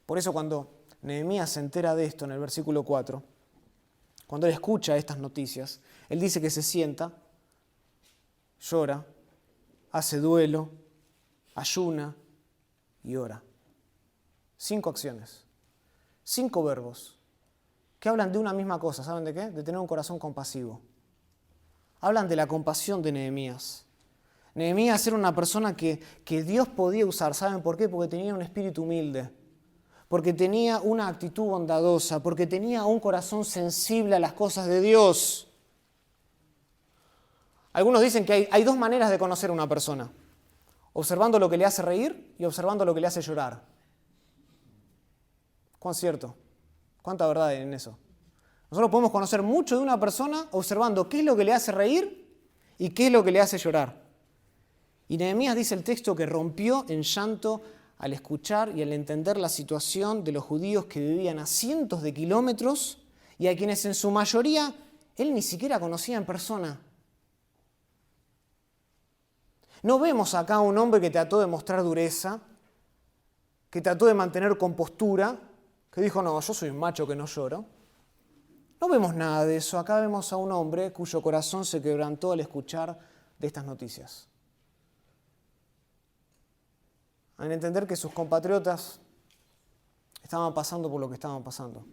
Por eso cuando Nehemías se entera de esto en el versículo 4, cuando él escucha estas noticias, él dice que se sienta, llora, hace duelo, ayuna y ora. 5 acciones, 5 verbos que hablan de una misma cosa. ¿Saben de qué? De tener un corazón compasivo. Hablan de la compasión de Nehemías. Nehemías era una persona que Dios podía usar. ¿Saben por qué? Porque tenía un espíritu humilde, porque tenía una actitud bondadosa, porque tenía un corazón sensible a las cosas de Dios. Algunos dicen que hay 2 maneras de conocer a una persona: observando lo que le hace reír y observando lo que le hace llorar. ¿Cuán cierto? ¿Cuánta verdad hay en eso? Nosotros podemos conocer mucho de una persona observando qué es lo que le hace reír y qué es lo que le hace llorar. Y Nehemías dice el texto que rompió en llanto al escuchar y al entender la situación de los judíos que vivían a cientos de kilómetros y a quienes en su mayoría él ni siquiera conocía en persona. No vemos acá a un hombre que trató de mostrar dureza, que trató de mantener compostura, que dijo, no, yo soy un macho que no lloro. No vemos nada de eso. Acá vemos a un hombre cuyo corazón se quebrantó al escuchar de estas noticias. Al entender que sus compatriotas estaban pasando por lo que estaban pasando.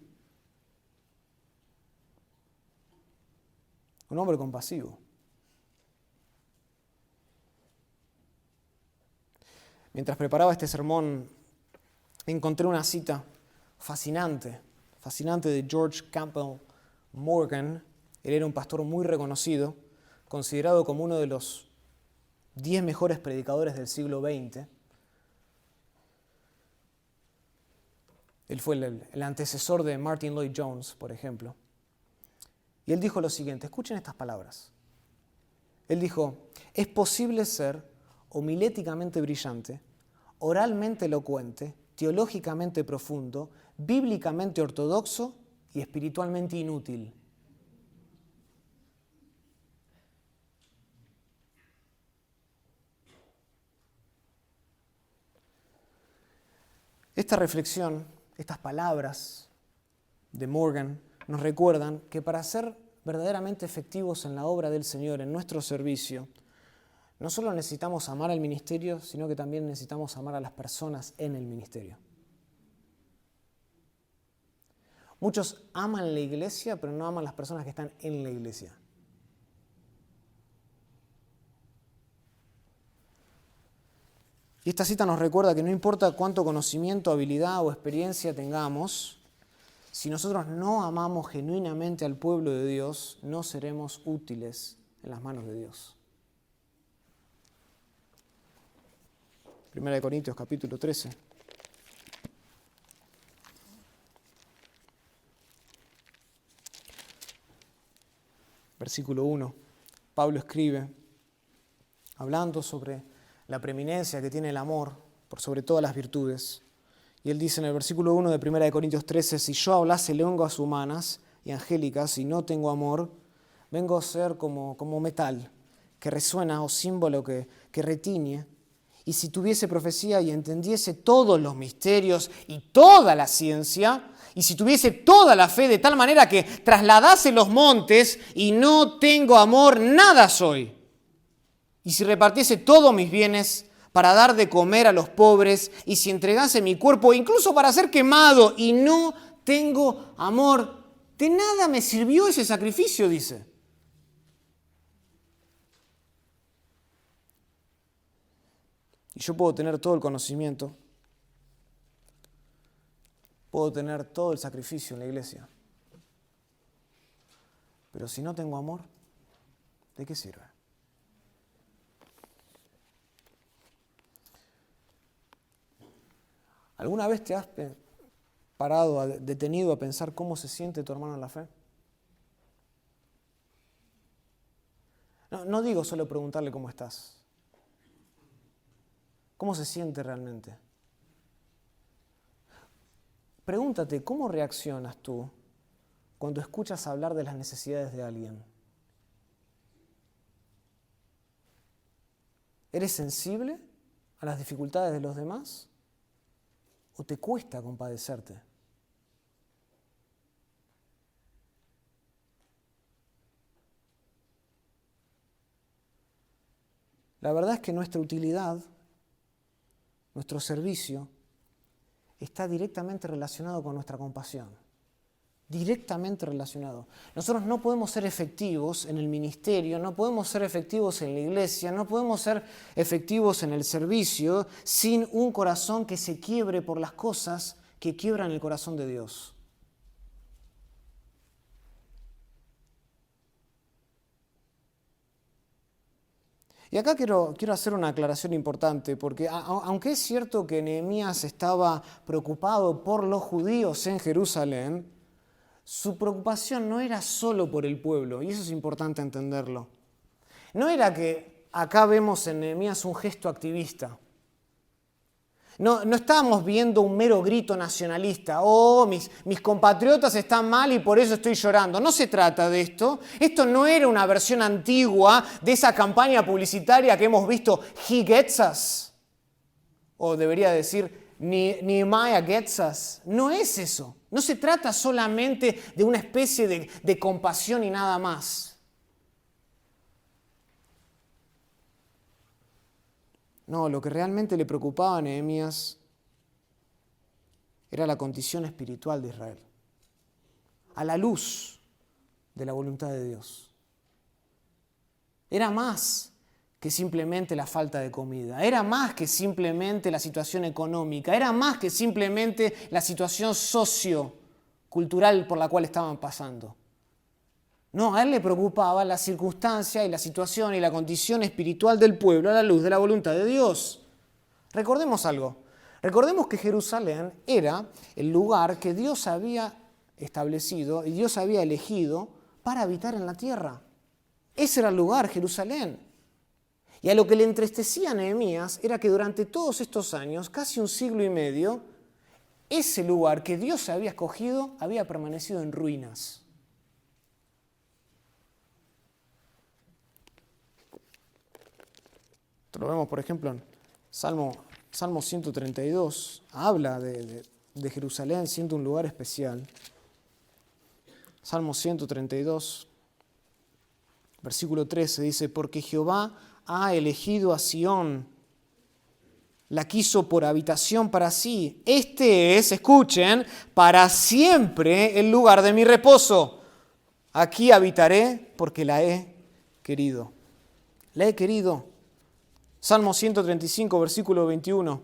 Un hombre compasivo. Mientras preparaba este sermón, encontré una cita fascinante de George Campbell Morgan. Él era un pastor muy reconocido, considerado como uno de los 10 mejores predicadores del siglo XX. Él fue el antecesor de Martin Lloyd Jones, por ejemplo. Y él dijo lo siguiente, escuchen estas palabras. Él dijo, es posible ser homiléticamente brillante, oralmente elocuente, teológicamente profundo, bíblicamente ortodoxo y espiritualmente inútil. Esta reflexión, estas palabras de Morgan nos recuerdan que para ser verdaderamente efectivos en la obra del Señor, en nuestro servicio, no solo necesitamos amar al ministerio, sino que también necesitamos amar a las personas en el ministerio. Muchos aman la iglesia, pero no aman las personas que están en la iglesia. Y esta cita nos recuerda que no importa cuánto conocimiento, habilidad o experiencia tengamos, si nosotros no amamos genuinamente al pueblo de Dios, no seremos útiles en las manos de Dios. 1 Corintios capítulo 13. Versículo 1. Pablo escribe, hablando sobre la preeminencia que tiene el amor por sobre todas las virtudes. Y él dice en el versículo 1 de 1 Corintios 13, si yo hablase lenguas humanas y angélicas y no tengo amor, vengo a ser como metal que resuena o símbolo que retiñe. Y si tuviese profecía y entendiese todos los misterios y toda la ciencia, y si tuviese toda la fe de tal manera que trasladase los montes y no tengo amor, nada soy. Y si repartiese todos mis bienes para dar de comer a los pobres, y si entregase mi cuerpo incluso para ser quemado y no tengo amor, de nada me sirvió ese sacrificio, dice. Y yo puedo tener todo el conocimiento, puedo tener todo el sacrificio en la iglesia, pero si no tengo amor, ¿de qué sirve? ¿Alguna vez te has detenido a pensar cómo se siente tu hermano en la fe? No digo solo preguntarle cómo estás. ¿Cómo se siente realmente? Pregúntate, ¿cómo reaccionas tú cuando escuchas hablar de las necesidades de alguien? ¿Eres sensible a las dificultades de los demás? ¿O te cuesta compadecerte? La verdad es que nuestra utilidad, nuestro servicio, está directamente relacionado con nuestra compasión. Directamente relacionado. Nosotros no podemos ser efectivos en el ministerio, no podemos ser efectivos en la iglesia, no podemos ser efectivos en el servicio sin un corazón que se quiebre por las cosas que quiebran el corazón de Dios. Y acá quiero hacer una aclaración importante, porque aunque es cierto que Nehemías estaba preocupado por los judíos en Jerusalén, su preocupación no era solo por el pueblo, y eso es importante entenderlo. No era que acá vemos en Nehemías un gesto activista. No estábamos viendo un mero grito nacionalista. Oh, mis compatriotas están mal y por eso estoy llorando. No se trata de esto. Esto no era una versión antigua de esa campaña publicitaria que hemos visto, He Gets Us. O debería decir, Nehemiah Gets Us. No es eso. No se trata solamente de una especie de compasión y nada más. No, lo que realmente le preocupaba a Nehemías era la condición espiritual de Israel, a la luz de la voluntad de Dios. Era más que simplemente la falta de comida, era más que simplemente la situación económica, era más que simplemente la situación sociocultural por la cual estaban pasando. No, a él le preocupaba la circunstancia y la situación y la condición espiritual del pueblo a la luz de la voluntad de Dios. Recordemos algo. Recordemos que Jerusalén era el lugar que Dios había establecido y Dios había elegido para habitar en la tierra. Ese era el lugar, Jerusalén. Y a lo que le entristecía a Nehemías era que durante todos estos años, casi un siglo y medio, ese lugar que Dios había escogido había permanecido en ruinas. Lo vemos, por ejemplo, en Salmo 132. Habla de Jerusalén siendo un lugar especial. Salmo 132, versículo 13, dice, porque Jehová ha elegido a Sión, la quiso por habitación para sí. Este es, escuchen, para siempre el lugar de mi reposo. Aquí habitaré porque la he querido. La he querido. Salmo 135, versículo 21.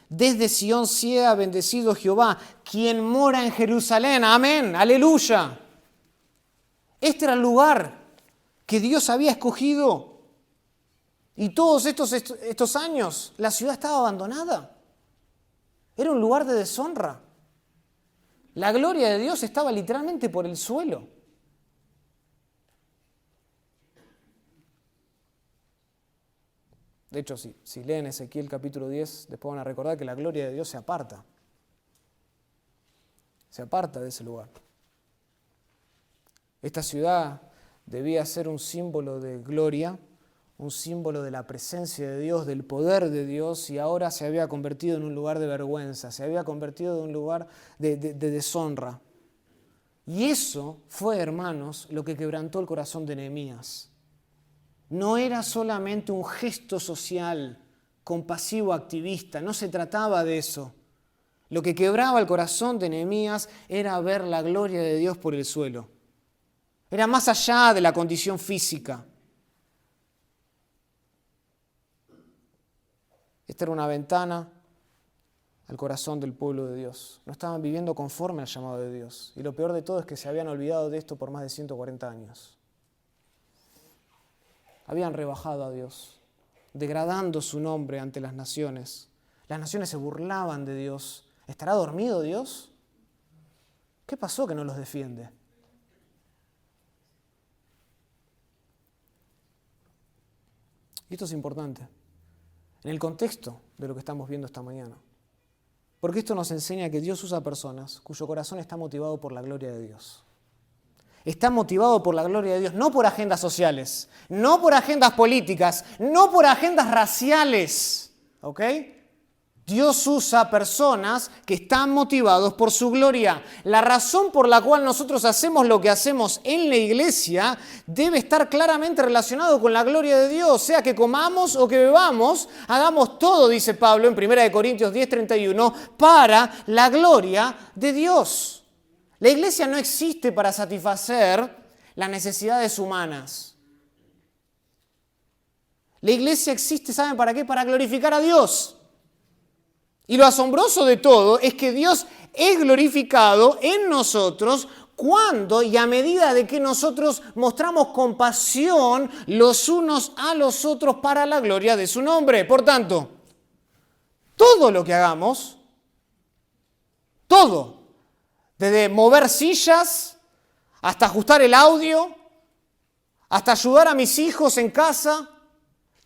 Desde Sión sea bendecido Jehová, quien mora en Jerusalén. Amén, aleluya. Este era el lugar que Dios había escogido. Y todos estos años la ciudad estaba abandonada. Era un lugar de deshonra. La gloria de Dios estaba literalmente por el suelo. De hecho, si leen Ezequiel capítulo 10, después van a recordar que la gloria de Dios se aparta. Se aparta de ese lugar. Esta ciudad debía ser un símbolo de gloria, un símbolo de la presencia de Dios, del poder de Dios, y ahora se había convertido en un lugar de vergüenza, se había convertido en un lugar de deshonra. Y eso fue, hermanos, lo que quebrantó el corazón de Nehemías. No era solamente un gesto social, compasivo, activista, no se trataba de eso. Lo que quebraba el corazón de Nehemías era ver la gloria de Dios por el suelo. Era más allá de la condición física. Esta era una ventana al corazón del pueblo de Dios. No estaban viviendo conforme al llamado de Dios. Y lo peor de todo es que se habían olvidado de esto por más de 140 años. Habían rebajado a Dios, degradando su nombre ante las naciones. Las naciones se burlaban de Dios. ¿Estará dormido Dios? ¿Qué pasó que no los defiende? Y esto es importante, en el contexto de lo que estamos viendo esta mañana. Porque esto nos enseña que Dios usa personas cuyo corazón está motivado por la gloria de Dios. Está motivado por la gloria de Dios, no por agendas sociales, no por agendas políticas, no por agendas raciales. ¿Ok? Dios usa personas que están motivados por su gloria. La razón por la cual nosotros hacemos lo que hacemos en la iglesia debe estar claramente relacionado con la gloria de Dios. Sea que comamos o que bebamos, hagamos todo, dice Pablo en 1 Corintios 10:31, para la gloria de Dios. La iglesia no existe para satisfacer las necesidades humanas. La iglesia existe, ¿saben para qué? Para glorificar a Dios. Y lo asombroso de todo es que Dios es glorificado en nosotros cuando y a medida de que nosotros mostramos compasión los unos a los otros para la gloria de su nombre. Por tanto, todo lo que hagamos, todo, desde mover sillas, hasta ajustar el audio, hasta ayudar a mis hijos en casa,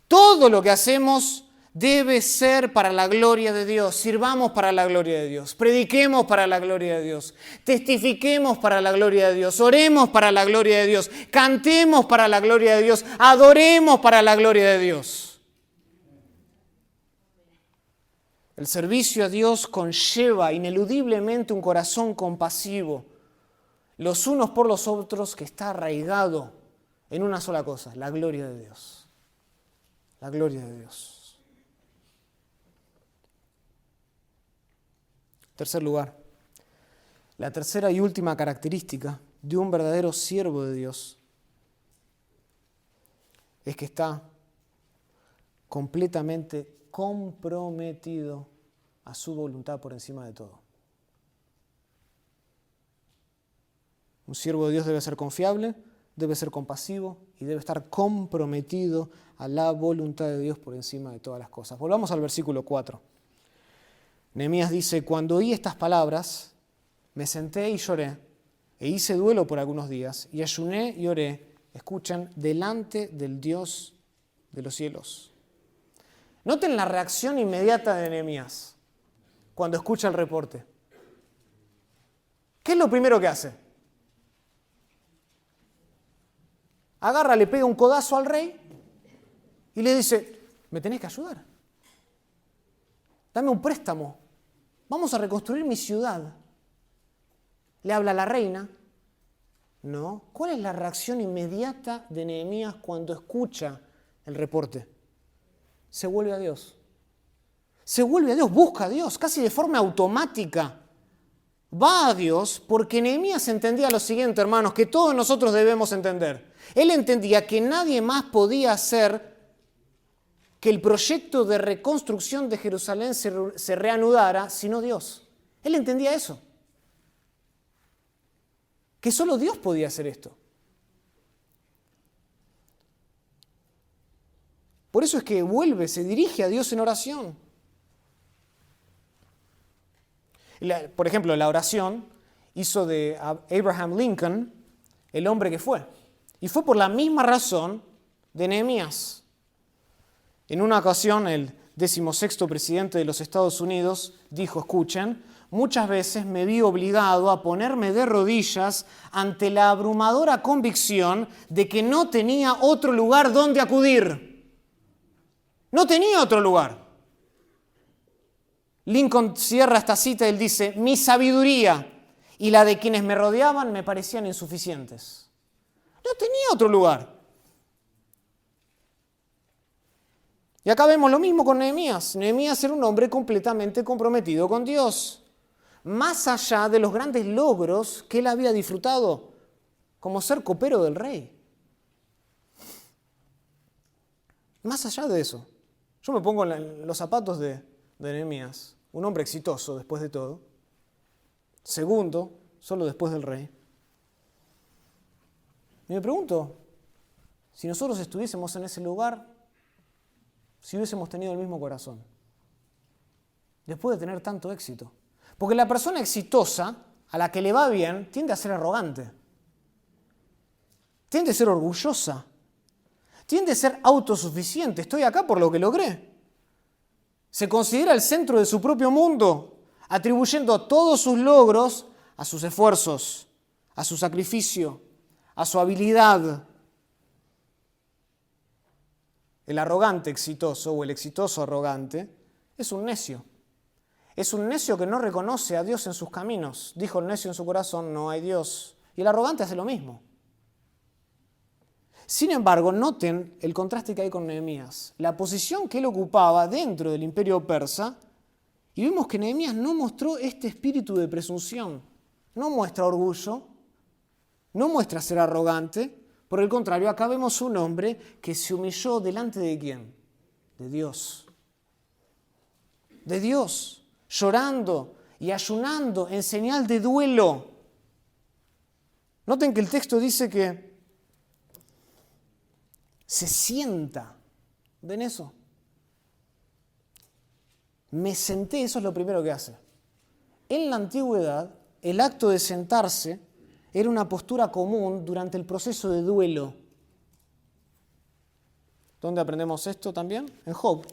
todo lo que hacemos debe ser para la gloria de Dios. Sirvamos para la gloria de Dios. Prediquemos para la gloria de Dios. Testifiquemos para la gloria de Dios. Oremos para la gloria de Dios. Cantemos para la gloria de Dios. Adoremos para la gloria de Dios. El servicio a Dios conlleva ineludiblemente un corazón compasivo, los unos por los otros, que está arraigado en una sola cosa: la gloria de Dios. La gloria de Dios. Tercer lugar, la tercera y última característica de un verdadero siervo de Dios es que está completamente comprometido a su voluntad por encima de todo. Un siervo de Dios debe ser confiable, debe ser compasivo y debe estar comprometido a la voluntad de Dios por encima de todas las cosas. Volvamos al versículo 4. Nehemías dice: cuando oí estas palabras, me senté y lloré, e hice duelo por algunos días, y ayuné y oré, escuchan, delante del Dios de los cielos. Noten la reacción inmediata de Nehemías cuando escucha el reporte. ¿Qué es lo primero que hace? Agarra, le pega un codazo al rey y le dice: me tenés que ayudar. Dame un préstamo. Vamos a reconstruir mi ciudad. Le habla a la reina. No. ¿Cuál es la reacción inmediata de Nehemías cuando escucha el reporte? Se vuelve a Dios. Se vuelve a Dios, busca a Dios, casi de forma automática. Va a Dios porque Nehemías entendía lo siguiente, hermanos, que todos nosotros debemos entender. Él entendía que nadie más podía hacer que el proyecto de reconstrucción de Jerusalén se reanudara sino Dios. Él entendía eso. Que solo Dios podía hacer esto. Por eso es que vuelve, se dirige a Dios en oración. Por ejemplo, la oración hizo de Abraham Lincoln el hombre que fue. Y fue por la misma razón de Nehemías. En una ocasión, el 16º presidente de los Estados Unidos dijo, escuchen, muchas veces me vi obligado a ponerme de rodillas ante la abrumadora convicción de que no tenía otro lugar donde acudir. No tenía otro lugar. Lincoln cierra esta cita y él dice, mi sabiduría y la de quienes me rodeaban me parecían insuficientes. No tenía otro lugar. Y acá vemos lo mismo con Nehemías. Nehemías era un hombre completamente comprometido con Dios, más allá de los grandes logros que él había disfrutado, como ser copero del rey. Más allá de eso, yo me pongo en los zapatos de Nehemías, un hombre exitoso después de todo, segundo, solo después del rey. Y me pregunto, si nosotros estuviésemos en ese lugar, si hubiésemos tenido el mismo corazón, después de tener tanto éxito. Porque la persona exitosa, a la que le va bien, tiende a ser arrogante, tiende a ser orgullosa, tiende a ser autosuficiente. Estoy acá por lo que logré. Se considera el centro de su propio mundo, atribuyendo todos sus logros a sus esfuerzos, a su sacrificio, a su habilidad. El arrogante exitoso o el exitoso arrogante es un necio. Es un necio que no reconoce a Dios en sus caminos. Dijo el necio en su corazón, no hay Dios. Y el arrogante hace lo mismo. Sin embargo, noten el contraste que hay con Nehemías. La posición que él ocupaba dentro del imperio persa, y vemos que Nehemías no mostró este espíritu de presunción. No muestra orgullo, no muestra ser arrogante. Por el contrario, acá vemos un hombre que se humilló delante de ¿quién? De Dios. De Dios, llorando y ayunando en señal de duelo. Noten que el texto dice que se sienta. ¿Ven eso? Me senté, eso es lo primero que hace. En la antigüedad, el acto de sentarse era una postura común durante el proceso de duelo. ¿Dónde aprendemos esto también? En Job.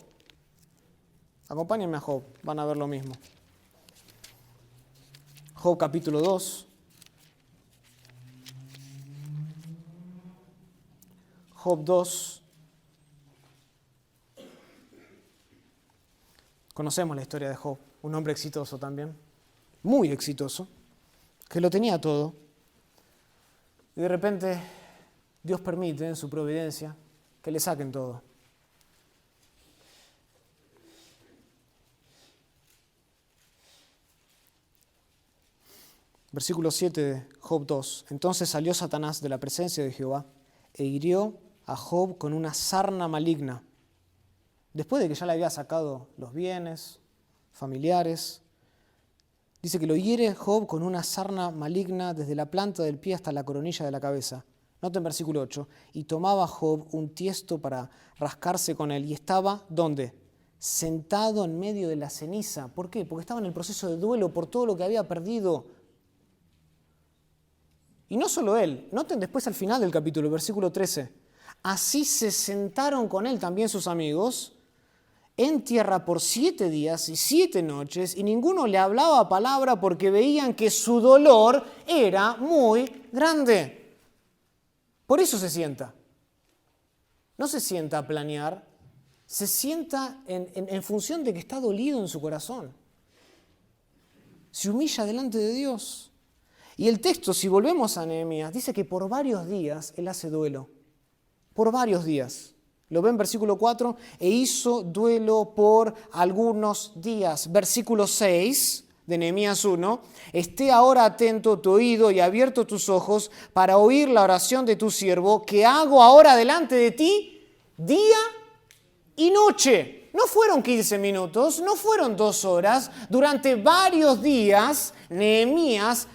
Acompáñenme a Job, van a ver lo mismo. Job capítulo 2. Job 2. Conocemos la historia de Job, un hombre exitoso también, muy exitoso, que lo tenía todo. Y de repente Dios permite en su providencia que le saquen todo. Versículo 7 de Job 2. Entonces salió Satanás de la presencia de Jehová e hirió a Job con una sarna maligna. Después de que ya le había sacado los bienes familiares, dice que lo hiere Job con una sarna maligna desde la planta del pie hasta la coronilla de la cabeza. Noten versículo 8. Y tomaba Job un tiesto para rascarse con él y estaba, ¿dónde? Sentado en medio de la ceniza. ¿Por qué? Porque estaba en el proceso de duelo por todo lo que había perdido. Y no solo él, noten después al final del capítulo, versículo 13. Así se sentaron con él también sus amigos en tierra por 7 días y 7 noches, y ninguno le hablaba palabra porque veían que su dolor era muy grande. Por eso se sienta. No se sienta a planear, se sienta en función de que está dolido en su corazón. Se humilla delante de Dios. Y el texto, si volvemos a Nehemías, dice que por varios días él hace duelo. Por varios días. Lo ven en versículo 4, e hizo duelo por algunos días. Versículo 6 de Nehemías 1, esté ahora atento tu oído y abierto tus ojos para oír la oración de tu siervo, que hago ahora delante de ti día y noche. No fueron 15 minutos, no fueron 2 horas. Durante varios días, Nehemías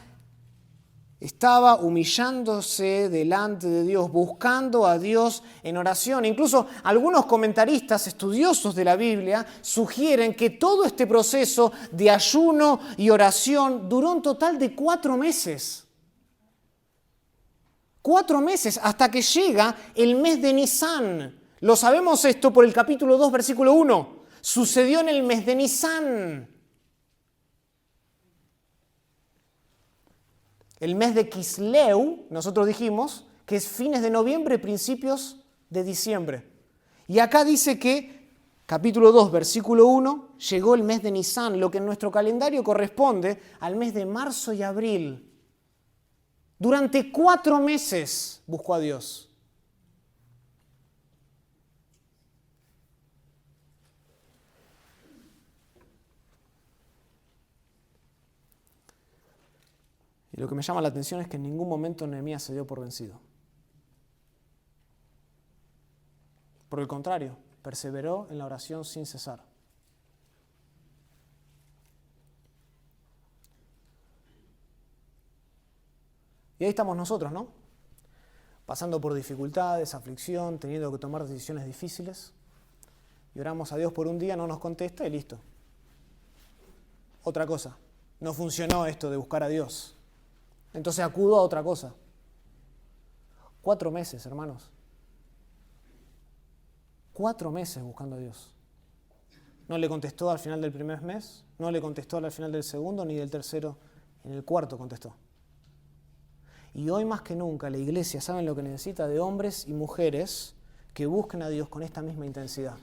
estaba humillándose delante de Dios, buscando a Dios en oración. Incluso algunos comentaristas estudiosos de la Biblia sugieren que todo este proceso de ayuno y oración duró un total de 4 meses. 4 meses hasta que llega el mes de Nisán. Lo sabemos esto por el capítulo 2, versículo 1. Sucedió en el mes de Nisán. El mes de Kisleu, nosotros dijimos, que es fines de noviembre, principios de diciembre. Y acá dice que, capítulo 2, versículo 1, llegó el mes de Nisán, lo que en nuestro calendario corresponde al mes de marzo y abril. Durante 4 meses buscó a Dios. Y lo que me llama la atención es que en ningún momento Nehemías se dio por vencido. Por el contrario, perseveró en la oración sin cesar. Y ahí estamos nosotros, ¿no? Pasando por dificultades, aflicción, teniendo que tomar decisiones difíciles. Y oramos a Dios por un día, no nos contesta y listo. Otra cosa. No funcionó esto de buscar a Dios. Entonces acudo a otra cosa. 4 meses, hermanos. 4 meses buscando a Dios. No le contestó al final del primer mes, no le contestó al final del segundo, ni del tercero, en el cuarto contestó. Y hoy más que nunca la iglesia, ¿saben lo que necesita? De hombres y mujeres que busquen a Dios con esta misma intensidad,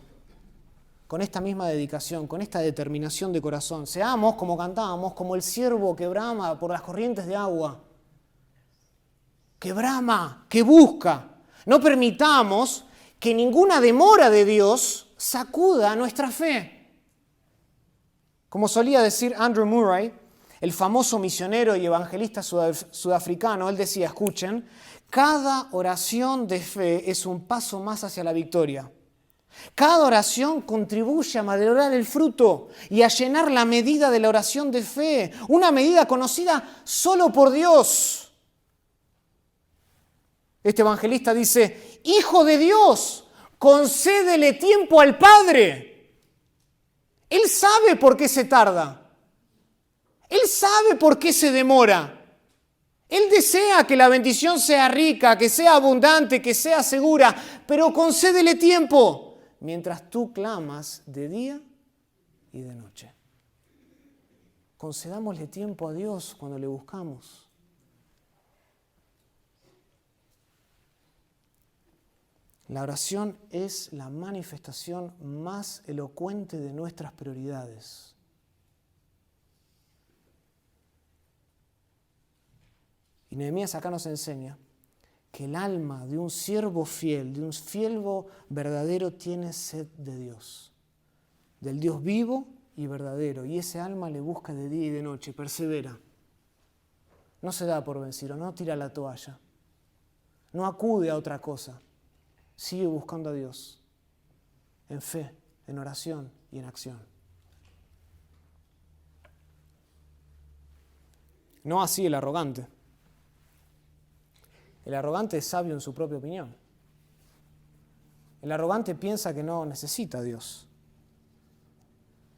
con esta misma dedicación, con esta determinación de corazón. Seamos, como cantábamos, como el ciervo que brama por las corrientes de agua. Que brama, que busca. No permitamos que ninguna demora de Dios sacuda nuestra fe. Como solía decir Andrew Murray, el famoso misionero y evangelista sudafricano, él decía, escuchen, cada oración de fe es un paso más hacia la victoria. Cada oración contribuye a madurar el fruto y a llenar la medida de la oración de fe, una medida conocida solo por Dios. Este evangelista dice, Hijo de Dios, concédele tiempo al Padre. Él sabe por qué se tarda. Él sabe por qué se demora. Él desea que la bendición sea rica, que sea abundante, que sea segura, pero concédele tiempo mientras tú clamas de día y de noche. Concedámosle tiempo a Dios cuando le buscamos. La oración es la manifestación más elocuente de nuestras prioridades. Y Nehemías acá nos enseña que el alma de un siervo fiel, de un siervo verdadero, tiene sed de Dios, del Dios vivo y verdadero. Y ese alma le busca de día y de noche, persevera. No se da por vencido, no tira la toalla, no acude a otra cosa. Sigue buscando a Dios, en fe, en oración y en acción. No así el arrogante. El arrogante es sabio en su propia opinión. El arrogante piensa que no necesita a Dios.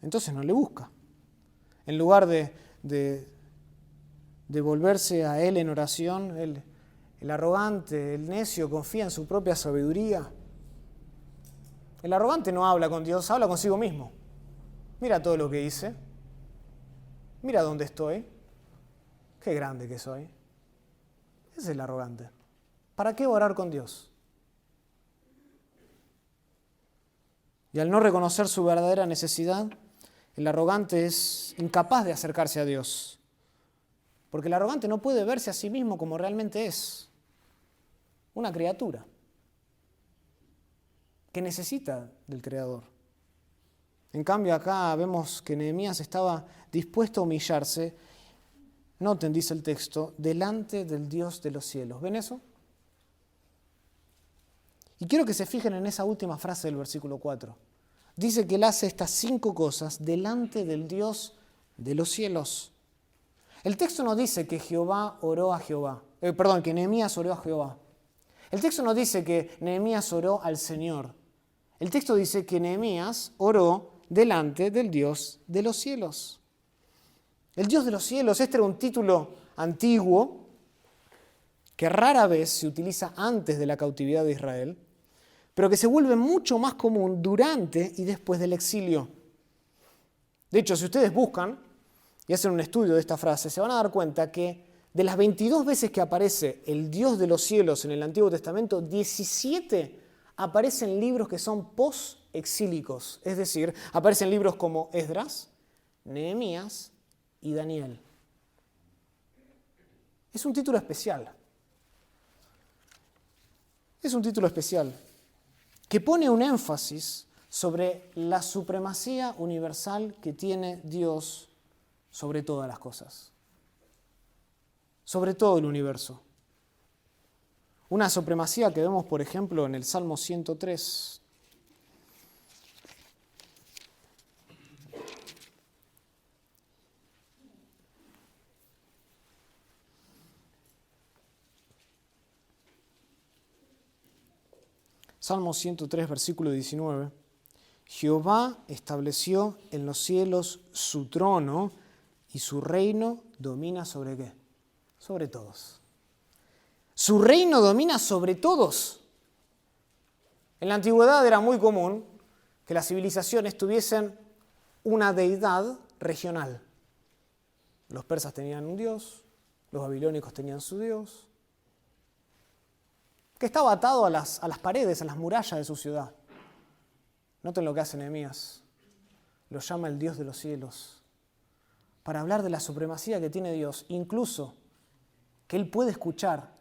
Entonces no le busca. En lugar de volverse a Él en oración, el arrogante, el necio, confía en su propia sabiduría. El arrogante no habla con Dios, habla consigo mismo. Mira todo lo que hice. Mira dónde estoy. Qué grande que soy. Ese es el arrogante. ¿Para qué orar con Dios? Y al no reconocer su verdadera necesidad, el arrogante es incapaz de acercarse a Dios. Porque el arrogante no puede verse a sí mismo como realmente es. Una criatura que necesita del Creador. En cambio, acá vemos que Nehemías estaba dispuesto a humillarse, noten, dice el texto, delante del Dios de los cielos. ¿Ven eso? Y quiero que se fijen en esa última frase del versículo 4. Dice que él hace estas 5 cosas delante del Dios de los cielos. El texto no dice que que Nehemías oró a Jehová. El texto no dice que Nehemías oró al Señor. El texto dice que Nehemías oró delante del Dios de los cielos. El Dios de los cielos, este era un título antiguo que rara vez se utiliza antes de la cautividad de Israel, pero que se vuelve mucho más común durante y después del exilio. De hecho, si ustedes buscan y hacen un estudio de esta frase, se van a dar cuenta que de las 22 veces que aparece el Dios de los cielos en el Antiguo Testamento, 17 aparecen libros que son post-exílicos, es decir, aparecen libros como Esdras, Nehemías y Daniel. Es un título especial. Es un título especial que pone un énfasis sobre la supremacía universal que tiene Dios sobre todas las cosas, sobre todo el universo. Una supremacía que vemos, por ejemplo, en el Salmo 103. Salmo 103, versículo 19. Jehová estableció en los cielos su trono y su reino domina ¿sobre qué? Sobre todos. Su reino domina sobre todos. En la antigüedad era muy común que las civilizaciones tuviesen una deidad regional. Los persas tenían un dios, los babilónicos tenían su dios, que estaba atado a las paredes, a las murallas de su ciudad. Noten lo que hace Nehemías. Lo llama el Dios de los cielos para hablar de la supremacía que tiene Dios, incluso que él puede escuchar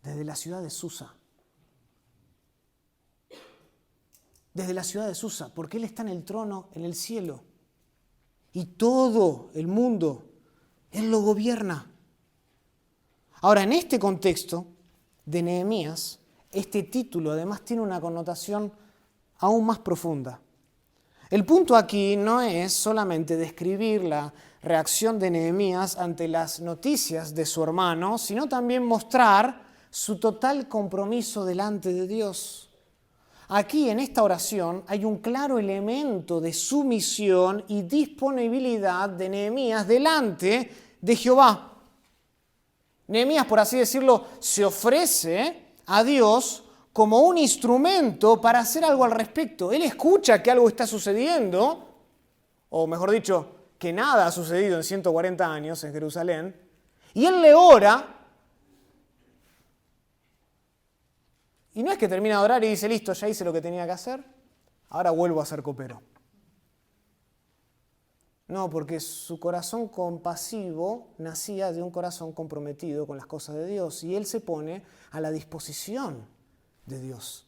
desde la ciudad de Susa. Desde la ciudad de Susa, porque él está en el trono, en el cielo. Y todo el mundo, él lo gobierna. Ahora, en este contexto de Nehemías, este título además tiene una connotación aún más profunda. El punto aquí no es solamente describir la reacción de Nehemías ante las noticias de su hermano, sino también mostrar su total compromiso delante de Dios. Aquí en esta oración hay un claro elemento de sumisión y disponibilidad de Nehemías delante de Jehová. Nehemías, por así decirlo, se ofrece a Dios como un instrumento para hacer algo al respecto. Él escucha que algo está sucediendo, o mejor dicho, que nada ha sucedido en 140 años en Jerusalén, y él le ora, y no es que termina de orar y dice, listo, ya hice lo que tenía que hacer, ahora vuelvo a ser copero. No, porque su corazón compasivo nacía de un corazón comprometido con las cosas de Dios, y él se pone a la disposición de Dios.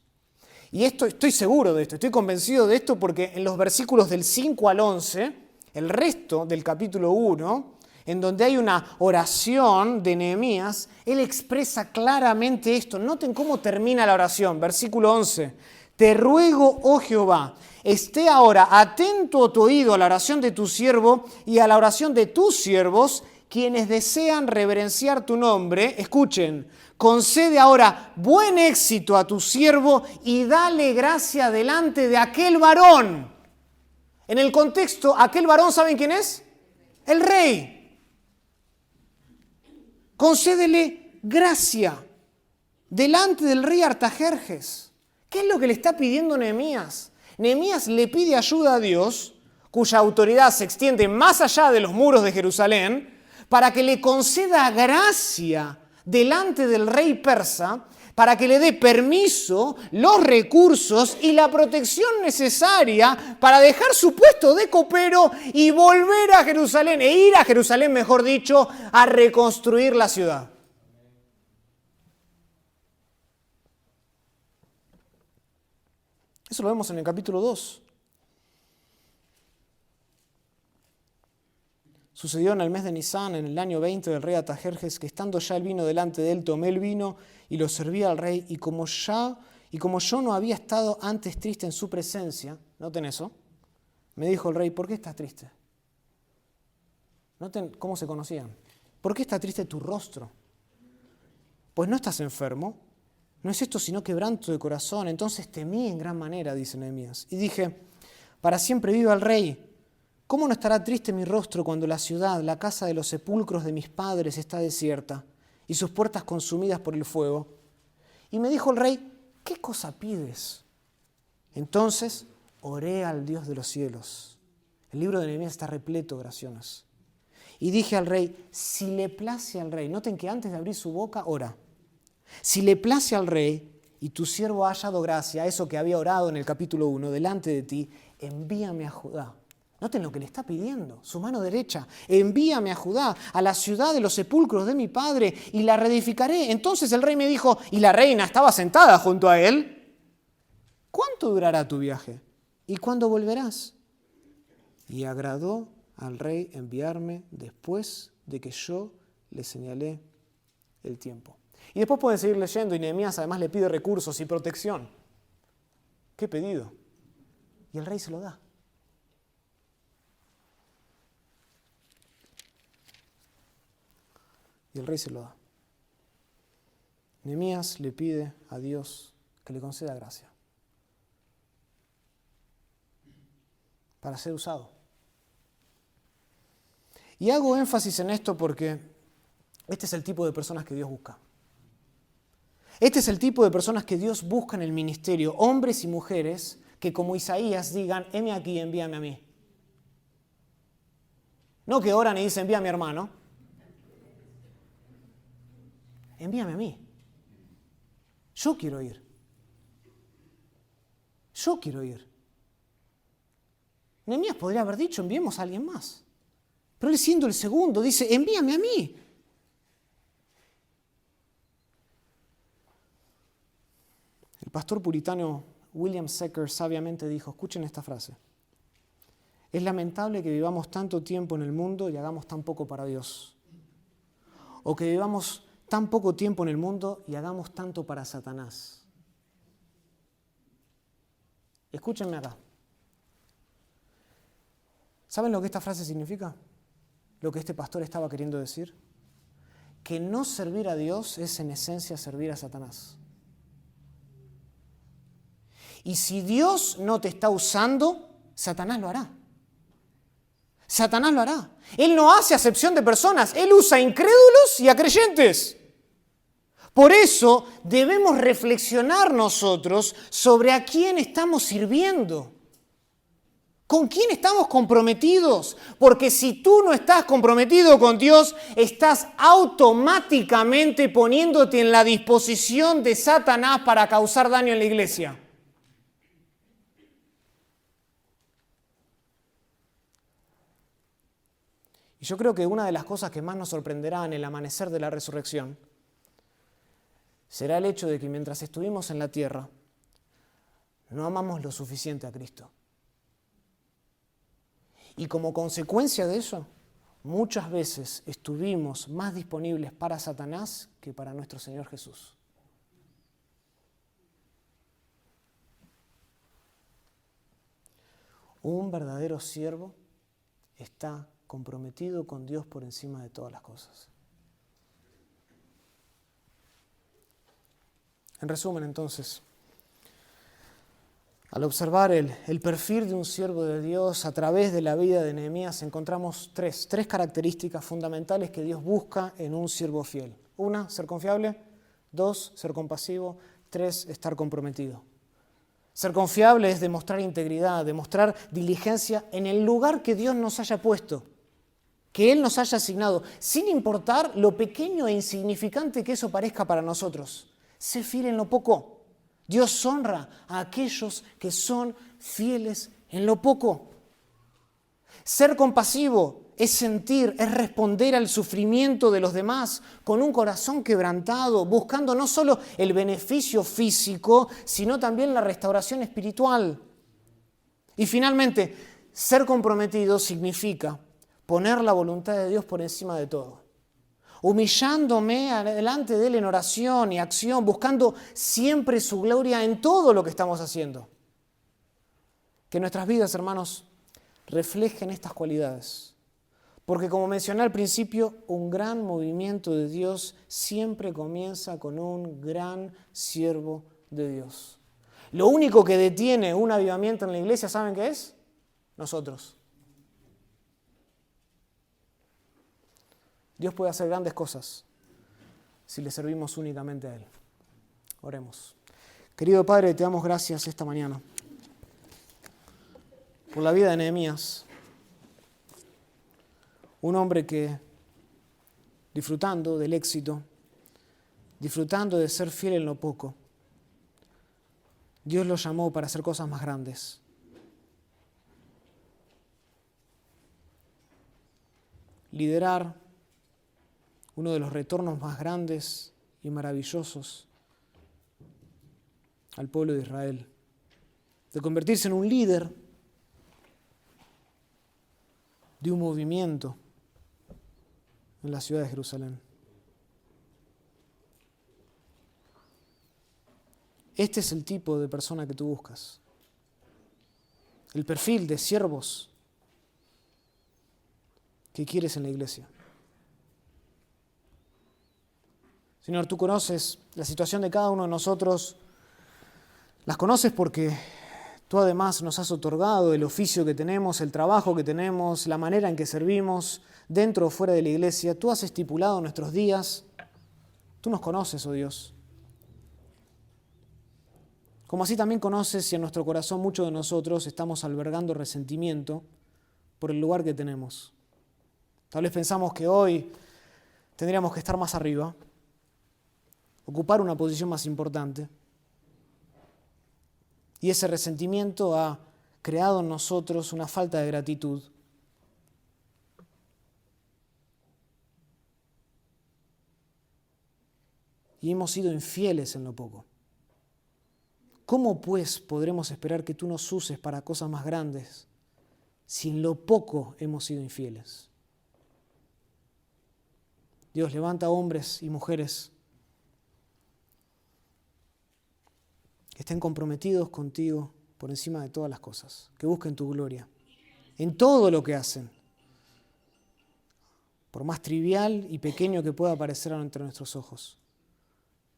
Y estoy seguro de esto, estoy convencido de esto porque en los versículos del 5 al 11, el resto del capítulo 1, en donde hay una oración de Nehemías, él expresa claramente esto. Noten cómo termina la oración, versículo 11. Te ruego, oh Jehová, esté ahora atento a tu oído a la oración de tu siervo y a la oración de tus siervos, quienes desean reverenciar tu nombre. Escuchen, concede ahora buen éxito a tu siervo y dale gracia delante de aquel varón. En el contexto, aquel varón, ¿saben quién es? El rey. Concédele gracia delante del rey Artajerjes. ¿Qué es lo que le está pidiendo Nehemías? Nehemías le pide ayuda a Dios, cuya autoridad se extiende más allá de los muros de Jerusalén, para que le conceda gracia delante del rey persa, para que le dé permiso, los recursos y la protección necesaria para dejar su puesto de copero y volver a Jerusalén, e ir a Jerusalén, mejor dicho, a reconstruir la ciudad. Eso lo vemos en el capítulo 2. Sucedió en el mes de Nisán, en el año 20 del rey Artajerjes, que estando ya el vino delante de él, tomé el vino y lo serví al rey, y como yo no había estado antes triste en su presencia, noten eso, me dijo el rey, ¿por qué estás triste? Noten cómo se conocían. ¿Por qué está triste tu rostro? Pues no estás enfermo, no es esto sino quebranto de corazón. Entonces temí en gran manera, dice Nehemías, y dije, para siempre viva el rey. ¿Cómo no estará triste mi rostro cuando la ciudad, la casa de los sepulcros de mis padres está desierta y sus puertas consumidas por el fuego? Y me dijo el rey, ¿qué cosa pides? Entonces oré al Dios de los cielos. El libro de Nehemías está repleto de oraciones. Y dije al rey, si le place al rey, noten que antes de abrir su boca, ora. Si le place al rey y tu siervo ha hallado gracia, eso que había orado en el capítulo 1, delante de ti, envíame a Judá. Noten lo que le está pidiendo, su mano derecha. Envíame a Judá, a la ciudad de los sepulcros de mi padre, y la reedificaré. Entonces el rey me dijo, y la reina estaba sentada junto a él, ¿cuánto durará tu viaje? ¿Y cuándo volverás? Y agradó al rey enviarme después de que yo le señalé el tiempo. Y después pueden seguir leyendo, y Nehemías además le pide recursos y protección. ¿Qué pedido? Y el rey se lo da. Y el rey se lo da. Nehemías le pide a Dios que le conceda gracia para ser usado. Y hago énfasis en esto porque este es el tipo de personas que Dios busca. Este es el tipo de personas que Dios busca en el ministerio, hombres y mujeres que como Isaías digan, heme aquí, envíame a mí. No que oran y dicen, envía a mi hermano. Envíame a mí. Yo quiero ir. Yo quiero ir. Nehemías podría haber dicho, enviemos a alguien más. Pero él siendo el segundo dice, envíame a mí. El pastor puritano William Secker sabiamente dijo, escuchen esta frase, es lamentable que vivamos tanto tiempo en el mundo y hagamos tan poco para Dios. O que vivamos tan poco tiempo en el mundo y hagamos tanto para Satanás. Escúchenme acá. ¿Saben lo que esta frase significa? Lo que este pastor estaba queriendo decir. Que no servir a Dios es en esencia servir a Satanás. Y si Dios no te está usando, Satanás lo hará. Satanás lo hará. Él no hace acepción de personas. Él usa a incrédulos y a creyentes. Por eso debemos reflexionar nosotros sobre a quién estamos sirviendo. ¿Con quién estamos comprometidos? Porque si tú no estás comprometido con Dios, estás automáticamente poniéndote en la disposición de Satanás para causar daño en la iglesia. Y yo creo que una de las cosas que más nos sorprenderá en el amanecer de la resurrección será el hecho de que mientras estuvimos en la tierra, no amamos lo suficiente a Cristo. Y como consecuencia de eso, muchas veces estuvimos más disponibles para Satanás que para nuestro Señor Jesús. Un verdadero siervo está comprometido con Dios por encima de todas las cosas. En resumen, entonces, al observar el perfil de un siervo de Dios a través de la vida de Nehemías, encontramos tres características fundamentales que Dios busca en un siervo fiel. 1, ser confiable. 2, ser compasivo. 3, estar comprometido. Ser confiable es demostrar integridad, demostrar diligencia en el lugar que Dios nos haya puesto, que Él nos haya asignado, sin importar lo pequeño e insignificante que eso parezca para nosotros. Sé fiel en lo poco. Dios honra a aquellos que son fieles en lo poco. Ser compasivo es sentir, es responder al sufrimiento de los demás con un corazón quebrantado, buscando no solo el beneficio físico, sino también la restauración espiritual. Y finalmente, ser comprometido significa poner la voluntad de Dios por encima de todo. Humillándome delante de Él en oración y acción, buscando siempre su gloria en todo lo que estamos haciendo. Que nuestras vidas, hermanos, reflejen estas cualidades. Porque como mencioné al principio, un gran movimiento de Dios siempre comienza con un gran siervo de Dios. Lo único que detiene un avivamiento en la iglesia, ¿saben qué es? Nosotros. Dios puede hacer grandes cosas si le servimos únicamente a Él. Oremos. Querido Padre, te damos gracias esta mañana por la vida de Nehemías. Un hombre que, disfrutando del éxito, disfrutando de ser fiel en lo poco, Dios lo llamó para hacer cosas más grandes. Liderar uno de los retornos más grandes y maravillosos al pueblo de Israel. De convertirse en un líder de un movimiento en la ciudad de Jerusalén. Este es el tipo de persona que tú buscas. El perfil de siervos que quieres en la iglesia. Señor, tú conoces la situación de cada uno de nosotros. Las conoces porque tú además nos has otorgado el oficio que tenemos, el trabajo que tenemos, la manera en que servimos, dentro o fuera de la iglesia. Tú has estipulado nuestros días. Tú nos conoces, oh Dios. Como así también conoces si en nuestro corazón muchos de nosotros estamos albergando resentimiento por el lugar que tenemos. Tal vez pensamos que hoy tendríamos que estar más arriba, ocupar una posición más importante. Y ese resentimiento ha creado en nosotros una falta de gratitud. Y hemos sido infieles en lo poco. ¿Cómo pues podremos esperar que tú nos uses para cosas más grandes si en lo poco hemos sido infieles? Dios, levanta hombres y mujeres que estén comprometidos contigo por encima de todas las cosas, que busquen tu gloria en todo lo que hacen, por más trivial y pequeño que pueda parecer entre nuestros ojos,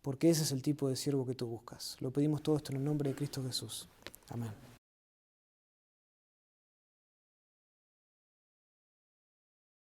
porque ese es el tipo de siervo que tú buscas. Lo pedimos todo esto en el nombre de Cristo Jesús. Amén.